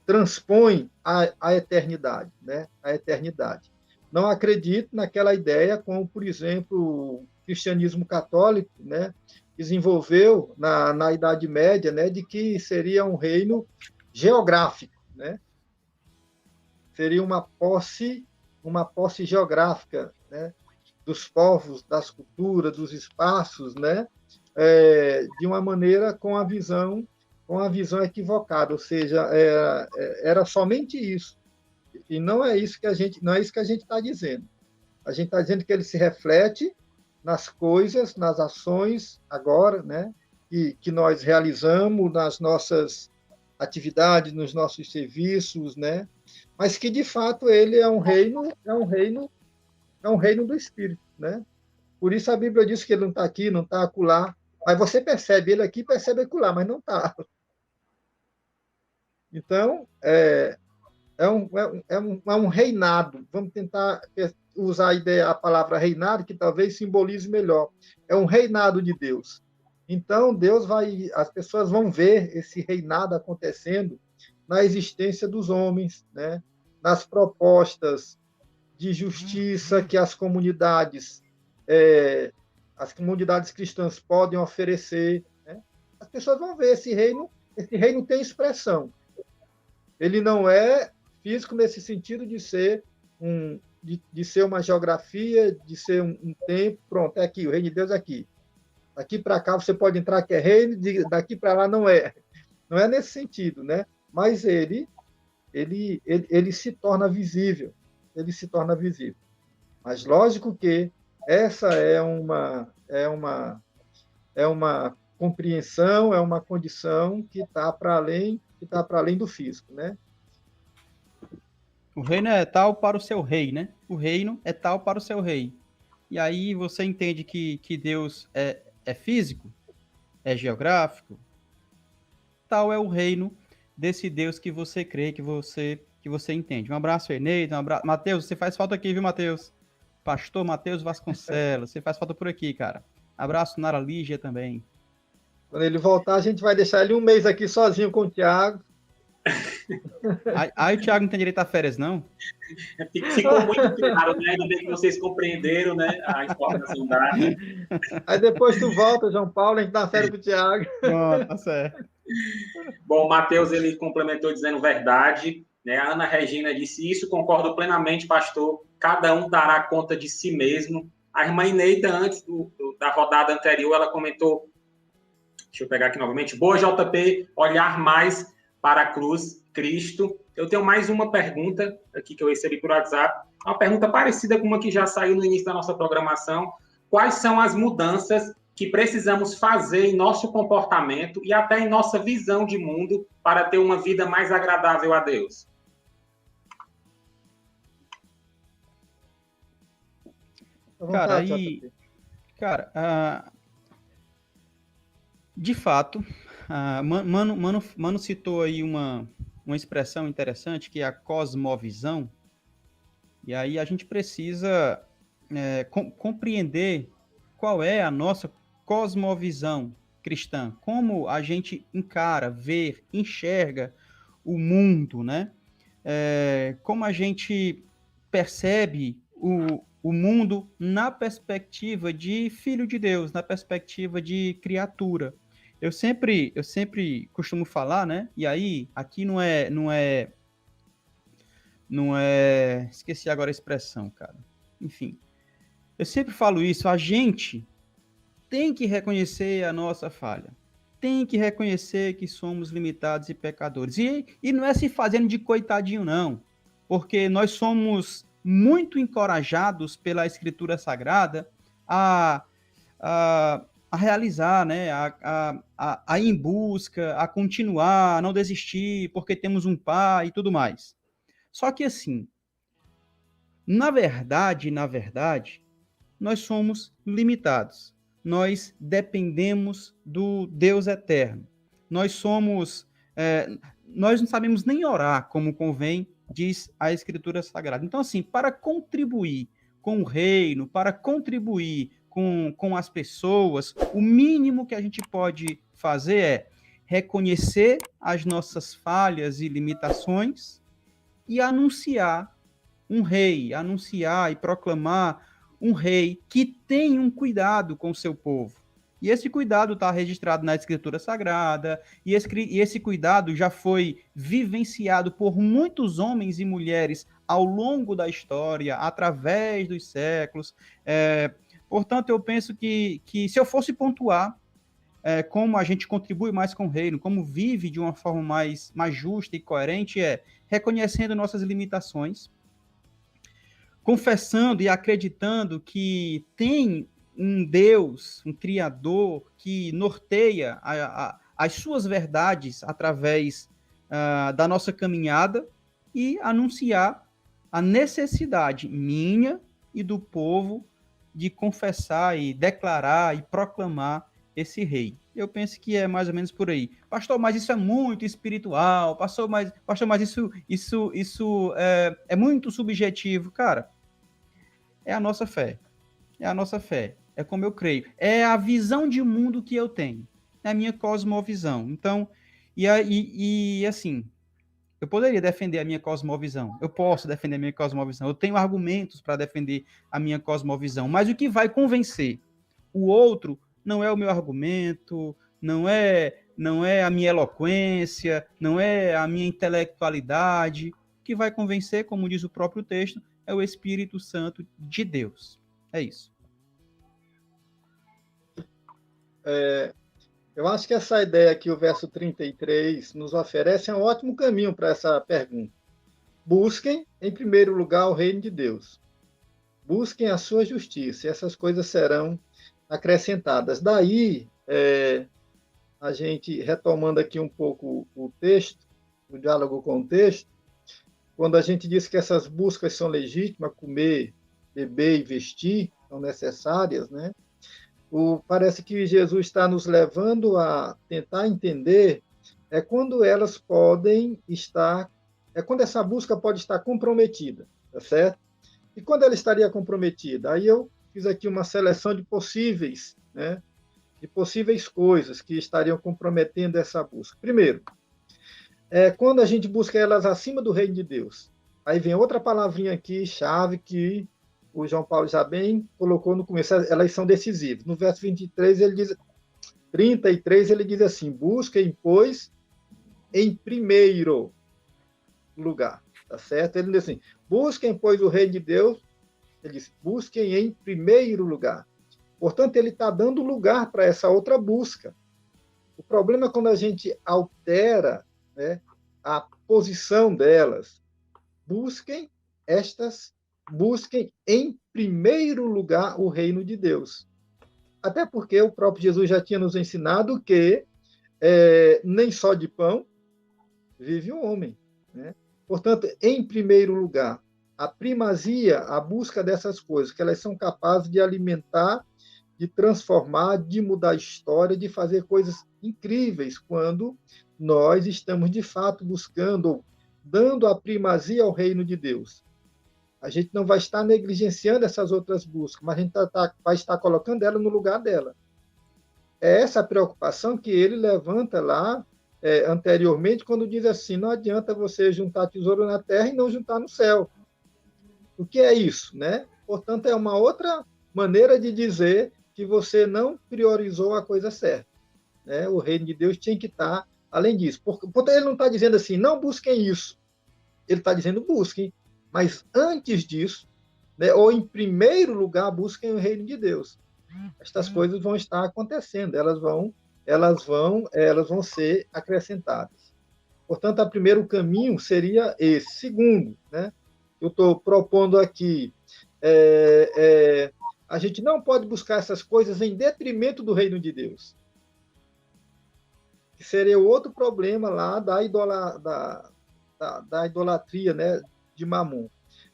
transpõe a eternidade, né? A eternidade. Não acredito naquela ideia como, por exemplo, o cristianismo católico, né? Desenvolveu na Idade Média, né? De que seria um reino geográfico, né? Seria uma posse geográfica, né? Dos povos, das culturas, dos espaços, né? De uma maneira com a visão equivocada, ou seja, era somente isso. E não é isso que a gente está dizendo. A gente está dizendo que ele se reflete nas coisas, nas ações agora, né? Que nós realizamos nas nossas atividades, nos nossos serviços, né? Mas que de fato ele é um reino do Espírito, né? Por isso a Bíblia diz que ele não está aqui, não está acolá. Mas você percebe ele aqui, percebe acolá, mas não está. Então, é um reinado. Vamos tentar usar a palavra reinado, que talvez simbolize melhor. É um reinado de Deus. Então, as pessoas vão ver esse reinado acontecendo na existência dos homens, né? Nas propostas de justiça que as comunidades cristãs podem oferecer, né? As pessoas vão ver esse reino tem expressão. Ele não é físico nesse sentido de ser de ser uma geografia, de ser um tempo, pronto, é aqui, o reino de Deus é aqui. Daqui para cá você pode entrar que é reino, daqui para lá não é. Não é nesse sentido, né? Mas ele se torna visível. Ele se torna visível. Mas lógico que essa é uma compreensão, é uma condição que está para além do físico, né? O reino é tal para o seu rei, né? O reino é tal para o seu rei. e aí você entende que Deus é físico, é geográfico, tal é o reino desse Deus que você crê, que você entende. Um abraço, Eneida, um abraço. Matheus, você faz falta aqui, viu, Matheus? Pastor Matheus Vasconcelos, você faz falta por aqui, cara. Abraço, Nara Lígia também. Quando ele voltar, a gente vai deixar ele um mês aqui sozinho com o Tiago. Aí o Thiago não tem direito a férias, não? Ficou muito claro, né? Ainda bem que vocês compreenderam, né? A informação dada. Aí depois tu volta, João Paulo, a gente dá férias pro Tiago. Pronto, tá certo. Bom, o Matheus, ele complementou dizendo verdade, né? A Ana Regina disse isso, concordo plenamente, pastor. Cada um dará conta de si mesmo. A irmã Ineida, antes da rodada anterior, ela comentou, deixa eu pegar aqui novamente, boa, JP, olhar mais para a cruz, Cristo. Eu tenho mais uma pergunta aqui que eu recebi por WhatsApp, uma pergunta parecida com uma que já saiu no início da nossa programação. Quais são as mudanças que precisamos fazer em nosso comportamento e até em nossa visão de mundo para ter uma vida mais agradável a Deus? Cara, aí, cara, de fato, Mano citou aí uma expressão interessante que é a cosmovisão, e aí a gente precisa compreender qual é a nossa cosmovisão cristã, como a gente encara, vê, enxerga o mundo, né? Como a gente percebe o mundo na perspectiva de filho de Deus, na perspectiva de criatura. Eu sempre costumo falar, né? E aí, aqui não é, esqueci agora a expressão, cara. Enfim, eu sempre falo isso, a gente tem que reconhecer a nossa falha. Tem que reconhecer que somos limitados e pecadores. E não é se fazendo de coitadinho, não. Porque nós somos muito encorajados pela Escritura Sagrada a realizar, né? A ir em busca, a continuar, a não desistir, porque temos um pai e tudo mais. Só que assim, na verdade, nós somos limitados. Nós dependemos do Deus eterno. Nós não sabemos nem orar como convém, diz a Escritura Sagrada. Então, assim, para contribuir com o reino, para contribuir com as pessoas, o mínimo que a gente pode fazer é reconhecer as nossas falhas e limitações e anunciar um rei, anunciar e proclamar um rei que tem um cuidado com o seu povo. E esse cuidado está registrado na Escritura Sagrada, e esse cuidado já foi vivenciado por muitos homens e mulheres ao longo da história, através dos séculos. Portanto, eu penso que se eu fosse pontuar como a gente contribui mais com o reino, como vive de uma forma mais justa e coerente, reconhecendo nossas limitações, confessando e acreditando que tem um Deus, um Criador, que norteia as suas verdades através da nossa caminhada e anunciar a necessidade minha e do povo de confessar e declarar e proclamar esse rei. Eu penso que é mais ou menos por aí. Pastor, mas isso é muito espiritual. Pastor, mas isso é muito subjetivo. Cara, é a nossa fé. É a nossa fé. É como eu creio. É a visão de mundo que eu tenho. É a minha cosmovisão. Então, e assim, eu poderia defender a minha cosmovisão. Eu posso defender a minha cosmovisão. Eu tenho argumentos para defender a minha cosmovisão. Mas o que vai convencer o outro não é o meu argumento, não é a minha eloquência, não é a minha intelectualidade. O que vai convencer, como diz o próprio texto, é o Espírito Santo de Deus. É isso. Eu acho que essa ideia que o verso 33 nos oferece é um ótimo caminho para essa pergunta. Busquem, em primeiro lugar, o reino de Deus. Busquem a sua justiça, e essas coisas serão acrescentadas. Daí, a gente, retomando aqui um pouco o texto, o diálogo com o texto, quando a gente diz que essas buscas são legítimas, comer, beber e vestir, são necessárias, né? Parece que Jesus está nos levando a tentar entender quando elas podem estar, quando essa busca pode estar comprometida, tá certo? E quando ela estaria comprometida? Aí eu fiz aqui uma seleção de possíveis, né? De possíveis coisas que estariam comprometendo essa busca. Primeiro, quando a gente busca elas acima do reino de Deus. Aí vem outra palavrinha aqui, chave, que o João Paulo já bem colocou no começo, elas são decisivas. No verso 23, 33, ele diz assim, busquem, pois, em primeiro lugar, tá certo? Ele diz assim, busquem, pois, o reino de Deus, ele diz, busquem em primeiro lugar. Portanto, ele está dando lugar para essa outra busca. O problema é quando a gente altera, né, a posição delas. Busquem em primeiro lugar o reino de Deus. Até porque o próprio Jesus já tinha nos ensinado que nem só de pão vive o homem, né? Portanto, em primeiro lugar, a primazia, a busca dessas coisas, que elas são capazes de alimentar, de transformar, de mudar a história, de fazer coisas incríveis quando nós estamos, de fato, buscando, dando a primazia ao reino de Deus. A gente não vai estar negligenciando essas outras buscas, mas a gente vai estar colocando ela no lugar dela. É essa preocupação que ele levanta lá anteriormente, quando diz assim, não adianta você juntar tesouro na terra e não juntar no céu. O que é isso, né? Portanto, é uma outra maneira de dizer que você não priorizou a coisa certa, né? O reino de Deus tinha que estar além disso. Portanto, ele não está dizendo assim, não busquem isso. Ele está dizendo, busquem. Mas antes disso, né, ou em primeiro lugar, busquem o reino de Deus. Estas coisas vão estar acontecendo, elas vão ser acrescentadas. Portanto, o primeiro caminho seria esse. Segundo, né, eu estou propondo aqui, a gente não pode buscar essas coisas em detrimento do reino de Deus. Que seria o outro problema lá da idolatria, né, de Mamon.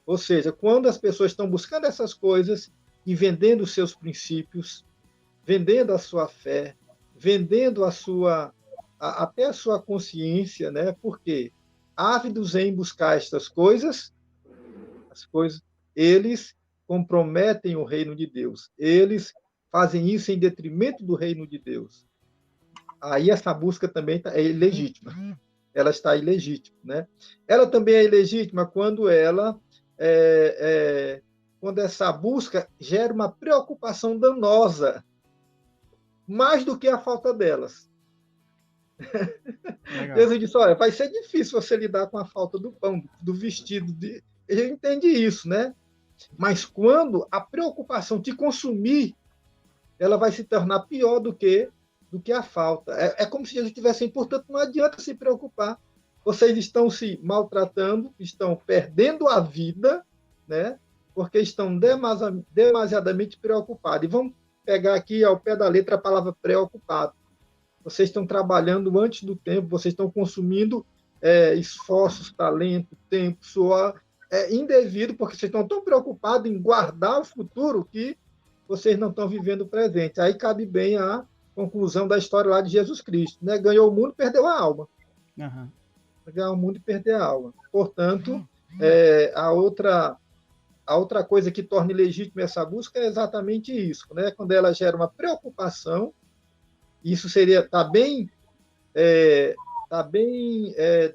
Ou seja, quando as pessoas estão buscando essas coisas e vendendo os seus princípios, vendendo a sua fé, vendendo até a sua consciência, né? Porque ávidos em buscar estas coisas, eles comprometem o reino de Deus. Eles fazem isso em detrimento do reino de Deus. Aí essa busca também é ilegítima. Ela está ilegítima, né? Ela também é ilegítima quando quando essa busca gera uma preocupação danosa, mais do que a falta delas. Jesus disse, olha, vai ser difícil você lidar com a falta do pão, do vestido. Ele entende isso, né? Mas quando a preocupação te consumir, ela vai se tornar pior do que a falta. É como se Jesus estivesse assim, portanto, não adianta se preocupar. Vocês estão se maltratando, estão perdendo a vida, né? Porque estão demasiadamente preocupados. E vamos pegar aqui ao pé da letra a palavra preocupado. Vocês estão trabalhando antes do tempo, vocês estão consumindo esforços, talento, tempo, suor, indevido, porque vocês estão tão preocupados em guardar o futuro que vocês não estão vivendo o presente. Aí cabe bem a conclusão da história lá de Jesus Cristo, né? Ganhou o mundo, perdeu a alma. Uhum. Ganhar o mundo e perder a alma. Portanto, a outra coisa que torna ilegítima essa busca é exatamente isso, né? Quando ela gera uma preocupação, isso está bem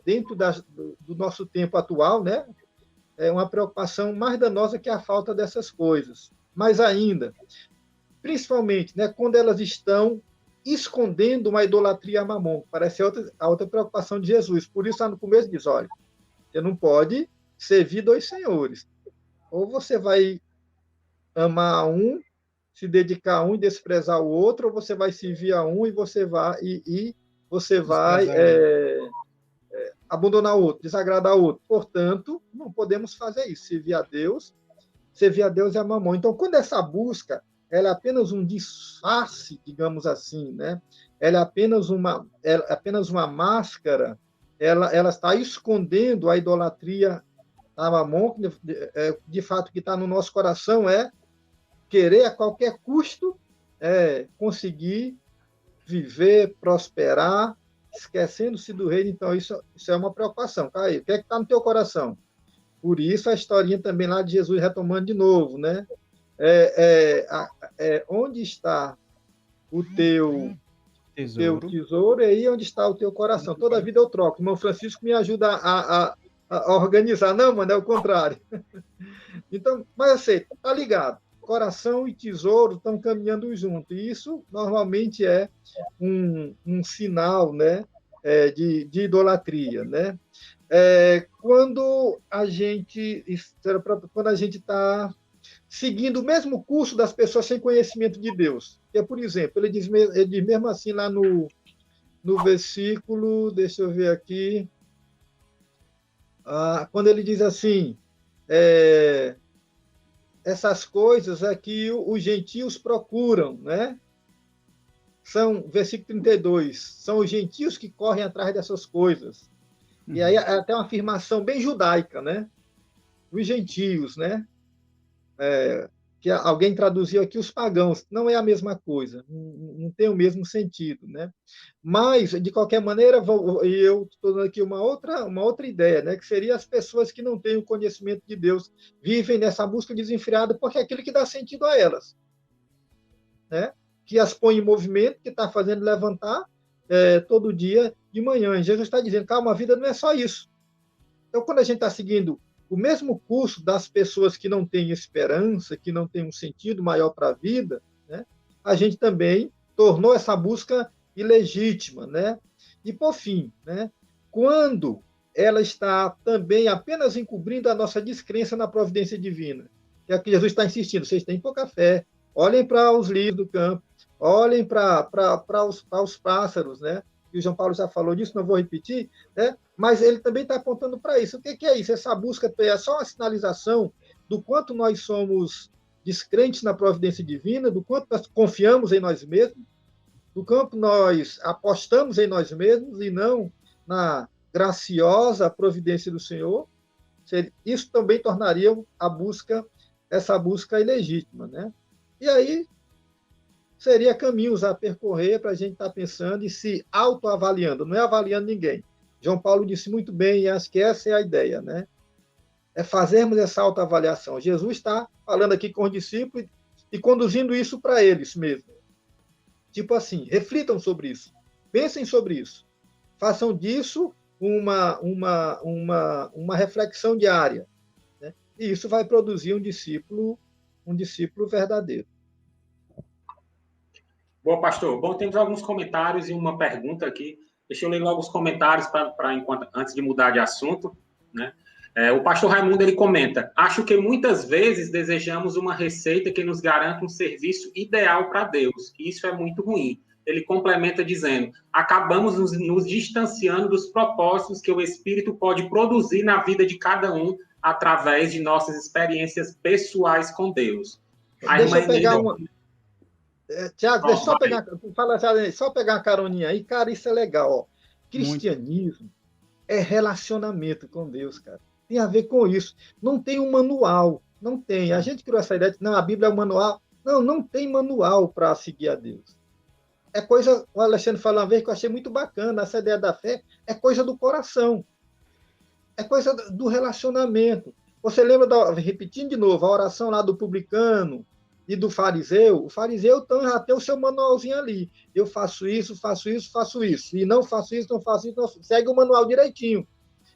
dentro do nosso tempo atual, né? É uma preocupação mais danosa que a falta dessas coisas. Mas ainda, principalmente, né, quando elas estão escondendo uma idolatria a Mamon, parece a outra preocupação de Jesus. Por isso, lá no começo diz, olha, você não pode servir dois senhores. Ou você vai amar um, se dedicar a um e desprezar o outro, ou você vai servir a um e você vai abandonar o outro, desagradar o outro. Portanto, não podemos fazer isso. Servir a Deus é a Mamon. Então, quando essa busca ela é apenas um disfarce, digamos assim, né? Ela é apenas uma máscara, ela está escondendo a idolatria a Mamon, de fato, que está no nosso coração querer a qualquer custo conseguir viver, prosperar, esquecendo-se do reino. Então, isso é uma preocupação. Caio, o que é que está no teu coração? Por isso, a historinha também lá de Jesus retomando de novo, né? Onde está o teu tesouro, e aí onde está o teu coração. Toda a vida eu troco. O irmão Francisco me ajuda a organizar. Não, mano, é o contrário. Então, mas assim, tá ligado. Coração e tesouro estão caminhando junto. E isso, normalmente, é um sinal, né, de idolatria, né? Quando a gente está seguindo o mesmo curso das pessoas sem conhecimento de Deus. Que, por exemplo, ele diz mesmo assim lá no versículo, deixa eu ver aqui, quando ele diz assim, essas coisas é que os gentios procuram, né? Versículo 32, são os gentios que correm atrás dessas coisas. E aí é até uma afirmação bem judaica, né? Os gentios, né? Que alguém traduziu aqui os pagãos. Não é a mesma coisa, não tem o mesmo sentido, né? Mas, de qualquer maneira, eu estou dando aqui uma outra ideia, né? Que seria as pessoas que não têm o conhecimento de Deus, vivem nessa busca desenfreada, porque é aquilo que dá sentido a elas, né? Que as põe em movimento, que está fazendo levantar todo dia de manhã. E Jesus está dizendo, calma, a vida não é só isso. Então, quando a gente está seguindo o mesmo curso das pessoas que não têm esperança, que não têm um sentido maior para a vida, né, a gente também tornou essa busca ilegítima, né? E, por fim, né, quando ela está também apenas encobrindo a nossa descrença na providência divina, que é o que Jesus está insistindo, vocês têm pouca fé, olhem para os lírios do campo, olhem para os pássaros, né? E o João Paulo já falou disso, não vou repetir, né? Mas ele também está apontando para isso. O que é isso? Essa busca é só uma sinalização do quanto nós somos descrentes na providência divina, do quanto nós confiamos em nós mesmos, do quanto nós apostamos em nós mesmos e não na graciosa providência do Senhor. Isso também tornaria essa busca ilegítima, né? E aí seria caminhos a percorrer para a gente estar pensando e se autoavaliando, não é avaliando ninguém. João Paulo disse muito bem, e acho que essa é a ideia, né? É fazermos essa autoavaliação. Jesus está falando aqui com os discípulos e conduzindo isso para eles mesmos. Tipo assim, reflitam sobre isso, pensem sobre isso, façam disso uma reflexão diária, né? E isso vai produzir um discípulo verdadeiro. Bom, pastor. Bom, temos alguns comentários e uma pergunta aqui. Deixa eu ler logo os comentários antes de mudar de assunto, né? O pastor Raimundo, ele comenta, acho que muitas vezes desejamos uma receita que nos garanta um serviço ideal para Deus, e isso é muito ruim. Ele complementa dizendo, acabamos nos distanciando dos propósitos que o Espírito pode produzir na vida de cada um através de nossas experiências pessoais com Deus. Deixa eu pegar uma... Tiago, deixa eu só pegar uma caroninha aí. Cara, isso é legal. Ó. Cristianismo é relacionamento com Deus, cara. Tem a ver com isso. Não tem um manual. Não tem. A gente criou essa ideia de, não, a Bíblia é um manual. Não tem manual para seguir a Deus. É coisa, o Alexandre falou uma vez que eu achei muito bacana, essa ideia da fé é coisa do coração. É coisa do relacionamento. Você lembra, repetindo de novo, a oração lá do publicano, e do fariseu, o fariseu já tem o seu manualzinho ali. Eu faço isso, faço isso, faço isso. E não faço isso, não faço isso, não faço... segue o manual direitinho.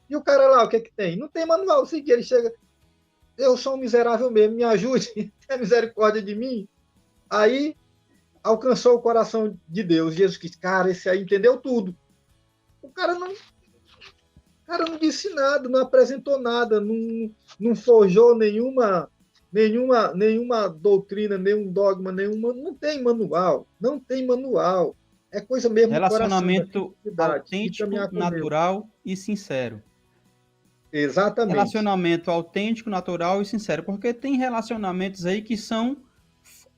E o cara lá, o que tem? Não tem manual. Seguir, ele chega, eu sou um miserável mesmo, me ajude, tenha misericórdia de mim. Aí, alcançou o coração de Deus. Jesus disse, cara, esse aí entendeu tudo. O cara não disse nada, não apresentou nada, não forjou nenhuma doutrina, nenhum dogma, não tem manual. É coisa mesmo do coração. Relacionamento autêntico, natural e sincero. Exatamente. Relacionamento autêntico, natural e sincero, porque tem relacionamentos aí que são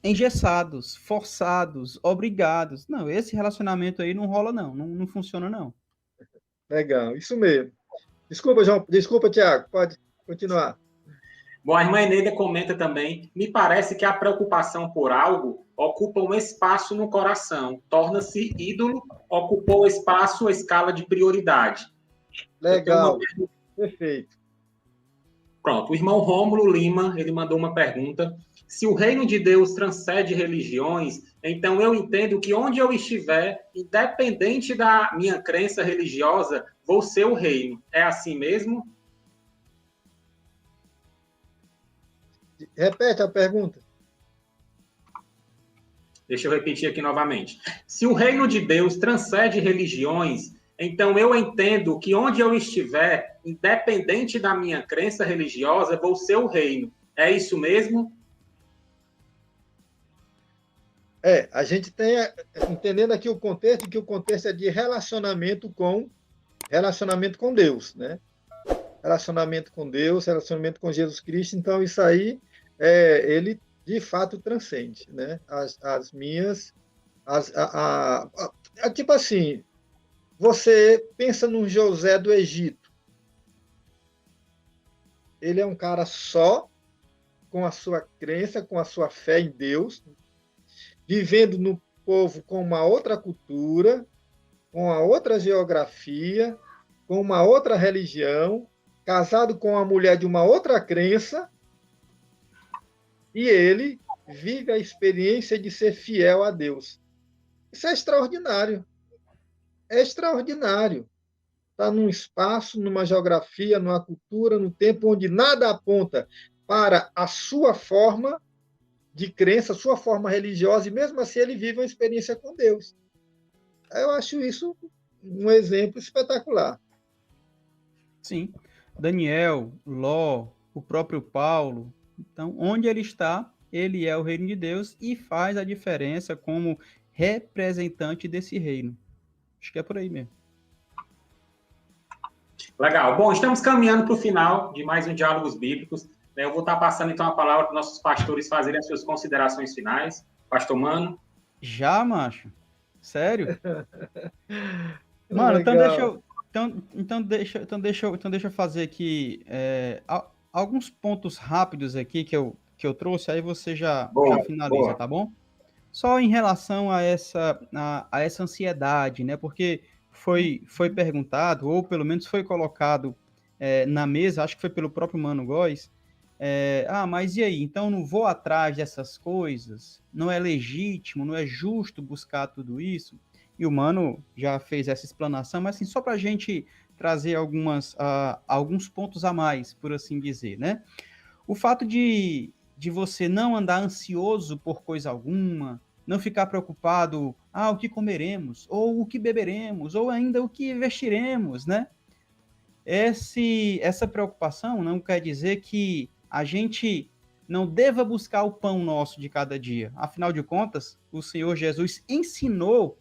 engessados, forçados, obrigados. Não, esse relacionamento aí não rola não funciona não. Legal, isso mesmo. Desculpa, João, desculpa, Tiago, pode continuar. Bom, a irmã Eneida comenta também, me parece que a preocupação por algo ocupa um espaço no coração, torna-se ídolo, ocupou espaço a escala de prioridade. Eu tenho uma Legal, pergunta. perfeito. Pronto, o irmão Rômulo Lima, ele mandou uma pergunta. Se o reino de Deus transcende religiões, então eu entendo que onde eu estiver, independente da minha crença religiosa, vou ser o reino. É assim mesmo? Repete a pergunta. Deixa eu repetir aqui novamente. Se o reino de Deus transcende religiões, então eu entendo que onde eu estiver, independente da minha crença religiosa, vou ser o reino. É isso mesmo? A gente tem, entendendo aqui o contexto, que o contexto é de relacionamento com Deus, né? Relacionamento com Deus, relacionamento com Jesus Cristo. Então, isso aí, ele de fato transcende, né? As minhas. Tipo assim, você pensa num José do Egito. Ele é um cara só, com a sua crença, com a sua fé em Deus, vivendo no povo com uma outra cultura, com a outra geografia, com uma outra religião, casado com uma mulher de uma outra crença, e ele vive a experiência de ser fiel a Deus. Isso é extraordinário. É extraordinário. Está num espaço, numa geografia, numa cultura, num tempo onde nada aponta para a sua forma de crença, a sua forma religiosa, e mesmo assim ele vive uma experiência com Deus. Eu acho isso um exemplo espetacular. Sim. Daniel, Ló, o próprio Paulo. Então, onde ele está, ele é o reino de Deus e faz a diferença como representante desse reino. Acho que é por aí mesmo. Legal. Bom, estamos caminhando para o final de mais um Diálogos Bíblicos. Eu vou estar passando, então, a palavra para os nossos pastores fazerem as suas considerações finais. Pastor Mano. Já, macho? Sério? Mano, Legal. então deixa eu fazer aqui alguns pontos rápidos aqui que eu trouxe, aí você já finaliza, boa. tá bom? Só em relação a essa ansiedade, né? Porque foi perguntado, ou pelo menos foi colocado na mesa, acho que foi pelo próprio Mano Góes, mas e aí? Então não vou atrás dessas coisas? Não é legítimo, não é justo buscar tudo isso? E o Mano já fez essa explanação, mas assim, só para a gente trazer alguns pontos a mais, por assim dizer, né? O fato de você não andar ansioso por coisa alguma, não ficar preocupado, o que comeremos, ou o que beberemos, ou ainda o que vestiremos, né? Essa preocupação não quer dizer que a gente não deva buscar o pão nosso de cada dia. Afinal de contas, o Senhor Jesus ensinou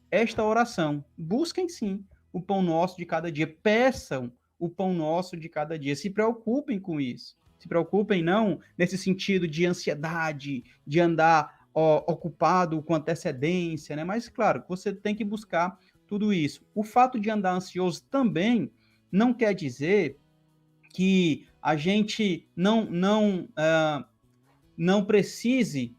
esta oração. Busquem sim o pão nosso de cada dia. Peçam o pão nosso de cada dia. Se preocupem com isso. Se preocupem não nesse sentido de ansiedade, de andar ocupado com antecedência, né? Mas, claro, você tem que buscar tudo isso. O fato de andar ansioso também não quer dizer que a gente não precise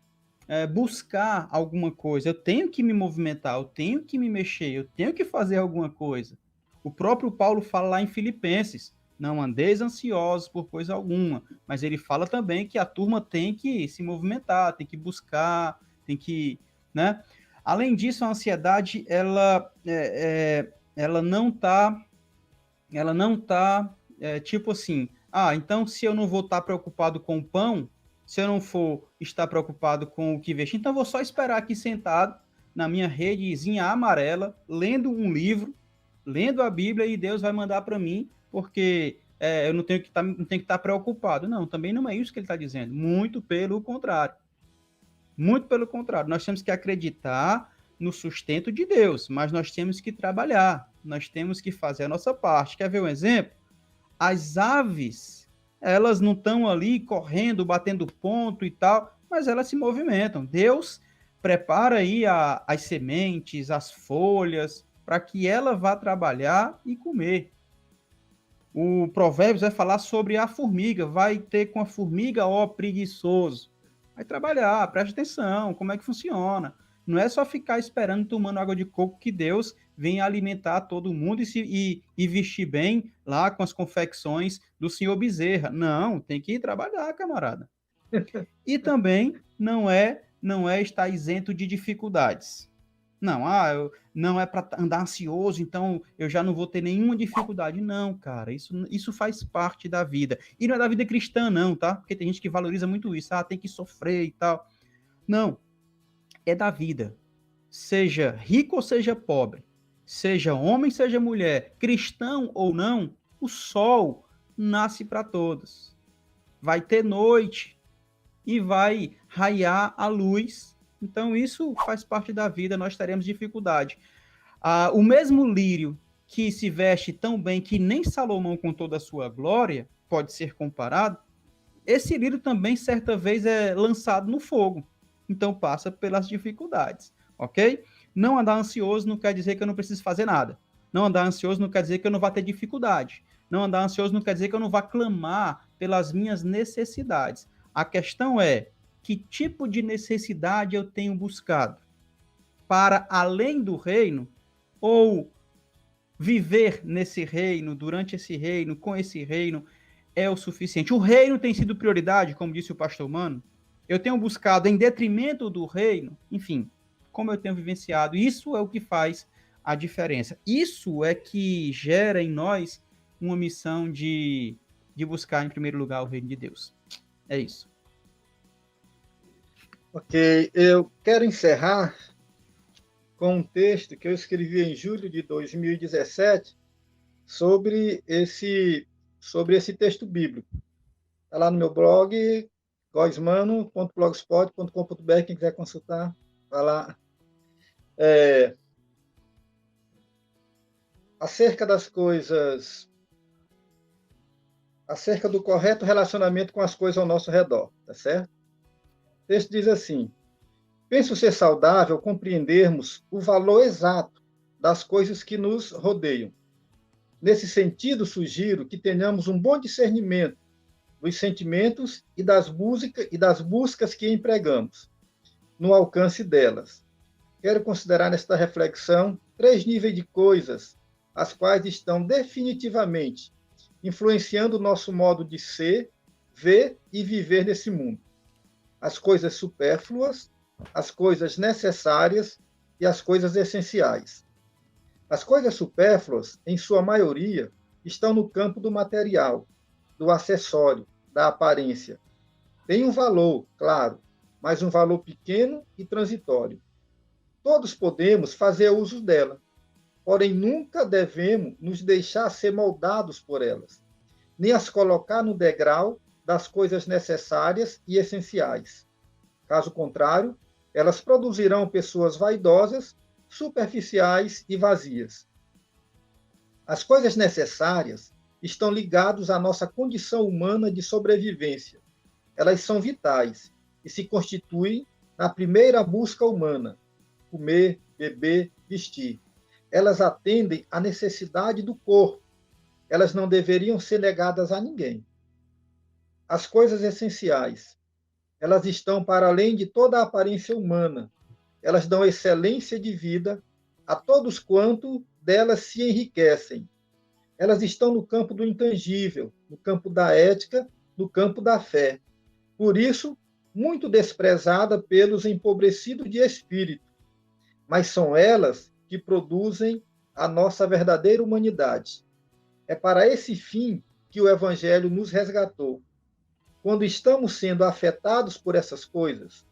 buscar alguma coisa. Eu tenho que me movimentar, eu tenho que me mexer, eu tenho que fazer alguma coisa. O próprio Paulo fala lá em Filipenses, não andeis ansiosos por coisa alguma, mas ele fala também que a turma tem que se movimentar, tem que buscar, tem que, né? Além disso, a ansiedade, ela não tá tipo assim, então se eu não vou estar preocupado com o pão, se eu não for estar preocupado com o que vestir, então eu vou só esperar aqui sentado na minha redezinha amarela, lendo um livro, lendo a Bíblia, e Deus vai mandar para mim, porque eu não tenho que estar preocupado. Não, também não é isso que ele está dizendo. Muito pelo contrário. Muito pelo contrário. Nós temos que acreditar no sustento de Deus, mas nós temos que trabalhar, nós temos que fazer a nossa parte. Quer ver um exemplo? As aves, elas não estão ali correndo, batendo ponto e tal, mas elas se movimentam. Deus prepara aí as sementes, as folhas, para que ela vá trabalhar e comer. O Provérbios vai falar sobre a formiga, vai ter com a formiga, ó preguiçoso. Vai trabalhar, preste atenção, como é que funciona. Não é só ficar esperando, tomando água de coco, que Deus venha alimentar todo mundo e vestir bem lá com as confecções do senhor Bezerra. Não, tem que ir trabalhar, camarada. E também não é estar isento de dificuldades. Não, não é para andar ansioso, então eu já não vou ter nenhuma dificuldade. Não, cara, isso faz parte da vida. E não é da vida cristã, não, tá? Porque tem gente que valoriza muito isso. Tem que sofrer e tal. Não, é da vida. Seja rico ou seja pobre, seja homem, seja mulher, cristão ou não, o sol nasce para todos. Vai ter noite e vai raiar a luz. Então, isso faz parte da vida, nós teremos dificuldade. O mesmo lírio que se veste tão bem que nem Salomão, com toda a sua glória, pode ser comparado, esse lírio também, certa vez, é lançado no fogo. Então, passa pelas dificuldades, ok? Não andar ansioso não quer dizer que eu não preciso fazer nada. Não andar ansioso não quer dizer que eu não vá ter dificuldade. Não andar ansioso não quer dizer que eu não vá clamar pelas minhas necessidades. A questão é, que tipo de necessidade eu tenho buscado? Para além do reino? Ou viver nesse reino, durante esse reino, com esse reino, é o suficiente? O reino tem sido prioridade, como disse o pastor Mano? Eu tenho buscado em detrimento do reino? Enfim, como eu tenho vivenciado, isso é o que faz a diferença. Isso é que gera em nós uma missão de buscar, em primeiro lugar, o reino de Deus. É isso. Ok, eu quero encerrar com um texto que eu escrevi em julho de 2017 sobre esse texto bíblico. Está lá no meu blog, goismano.blogspot.com.br, quem quiser consultar, vai lá. Acerca das coisas, acerca do correto relacionamento com as coisas ao nosso redor, tá certo? O texto diz assim: penso ser saudável compreendermos o valor exato das coisas que nos rodeiam. Nesse sentido, sugiro que tenhamos um bom discernimento dos sentimentos e das buscas que empregamos, no alcance delas. Quero considerar nesta reflexão 3 níveis de coisas, as quais estão definitivamente influenciando o nosso modo de ser, ver e viver nesse mundo. As coisas supérfluas, as coisas necessárias e as coisas essenciais. As coisas supérfluas, em sua maioria, estão no campo do material, do acessório, da aparência. Tem um valor, claro, mas um valor pequeno e transitório. Todos podemos fazer uso dela, porém nunca devemos nos deixar ser moldados por elas, nem as colocar no degrau das coisas necessárias e essenciais. Caso contrário, elas produzirão pessoas vaidosas, superficiais e vazias. As coisas necessárias estão ligadas à nossa condição humana de sobrevivência. Elas são vitais e se constituem na primeira busca humana: comer, beber, vestir. Elas atendem à necessidade do corpo. Elas não deveriam ser negadas a ninguém. As coisas essenciais, elas estão para além de toda a aparência humana. Elas dão excelência de vida a todos quanto delas se enriquecem. Elas estão no campo do intangível, no campo da ética, no campo da fé. Por isso, muito desprezada pelos empobrecidos de espírito. Mas são elas que produzem a nossa verdadeira humanidade. É para esse fim que o Evangelho nos resgatou. Quando estamos sendo afetados por essas coisas,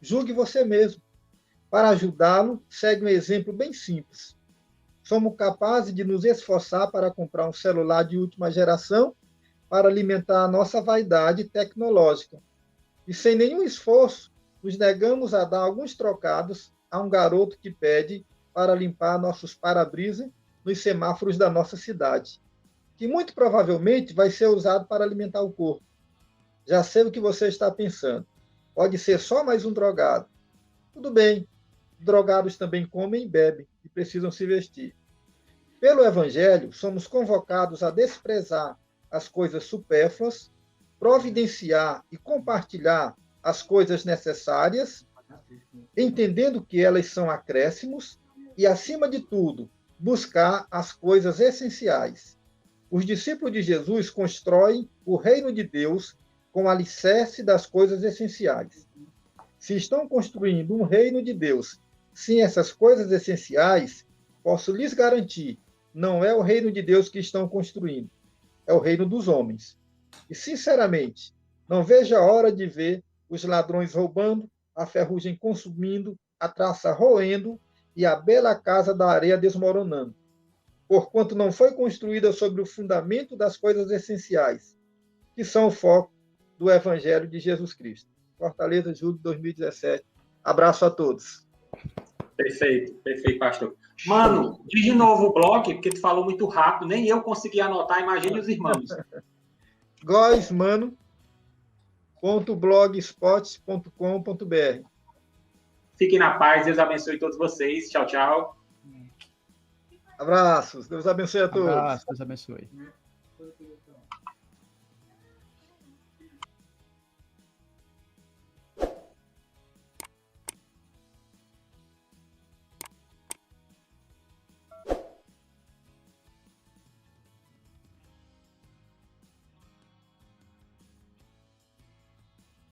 julgue você mesmo. Para ajudá-lo, segue um exemplo bem simples. Somos capazes de nos esforçar para comprar um celular de última geração para alimentar a nossa vaidade tecnológica. E sem nenhum esforço, nos negamos a dar alguns trocados a um garoto que pede para limpar nossos para-brisa nos semáforos da nossa cidade, que muito provavelmente vai ser usado para alimentar o corpo. Já sei o que você está pensando. Pode ser só mais um drogado. Tudo bem. Drogados também comem e bebem e precisam se vestir. Pelo Evangelho, somos convocados a desprezar as coisas supérfluas, providenciar e compartilhar as coisas necessárias, entendendo que elas são acréscimos e, acima de tudo, buscar as coisas essenciais. Os discípulos de Jesus constroem o reino de Deus com o alicerce das coisas essenciais. Se estão construindo um reino de Deus sem essas coisas essenciais, posso lhes garantir, não é o reino de Deus que estão construindo, é o reino dos homens. E, sinceramente, não vejo a hora de ver os ladrões roubando, a ferrugem consumindo, a traça roendo e a bela casa da areia desmoronando, porquanto não foi construída sobre o fundamento das coisas essenciais, que são o foco do Evangelho de Jesus Cristo. Fortaleza, julho de 2017. Abraço a todos. Perfeito, pastor. Mano, diz de novo o blog, porque tu falou muito rápido, nem eu consegui anotar, imagine os irmãos. goismano.blogspot.com.br. Fiquem na paz, Deus abençoe todos vocês. Tchau, tchau. Abraços, Deus abençoe a todos. Abraço, Deus abençoe.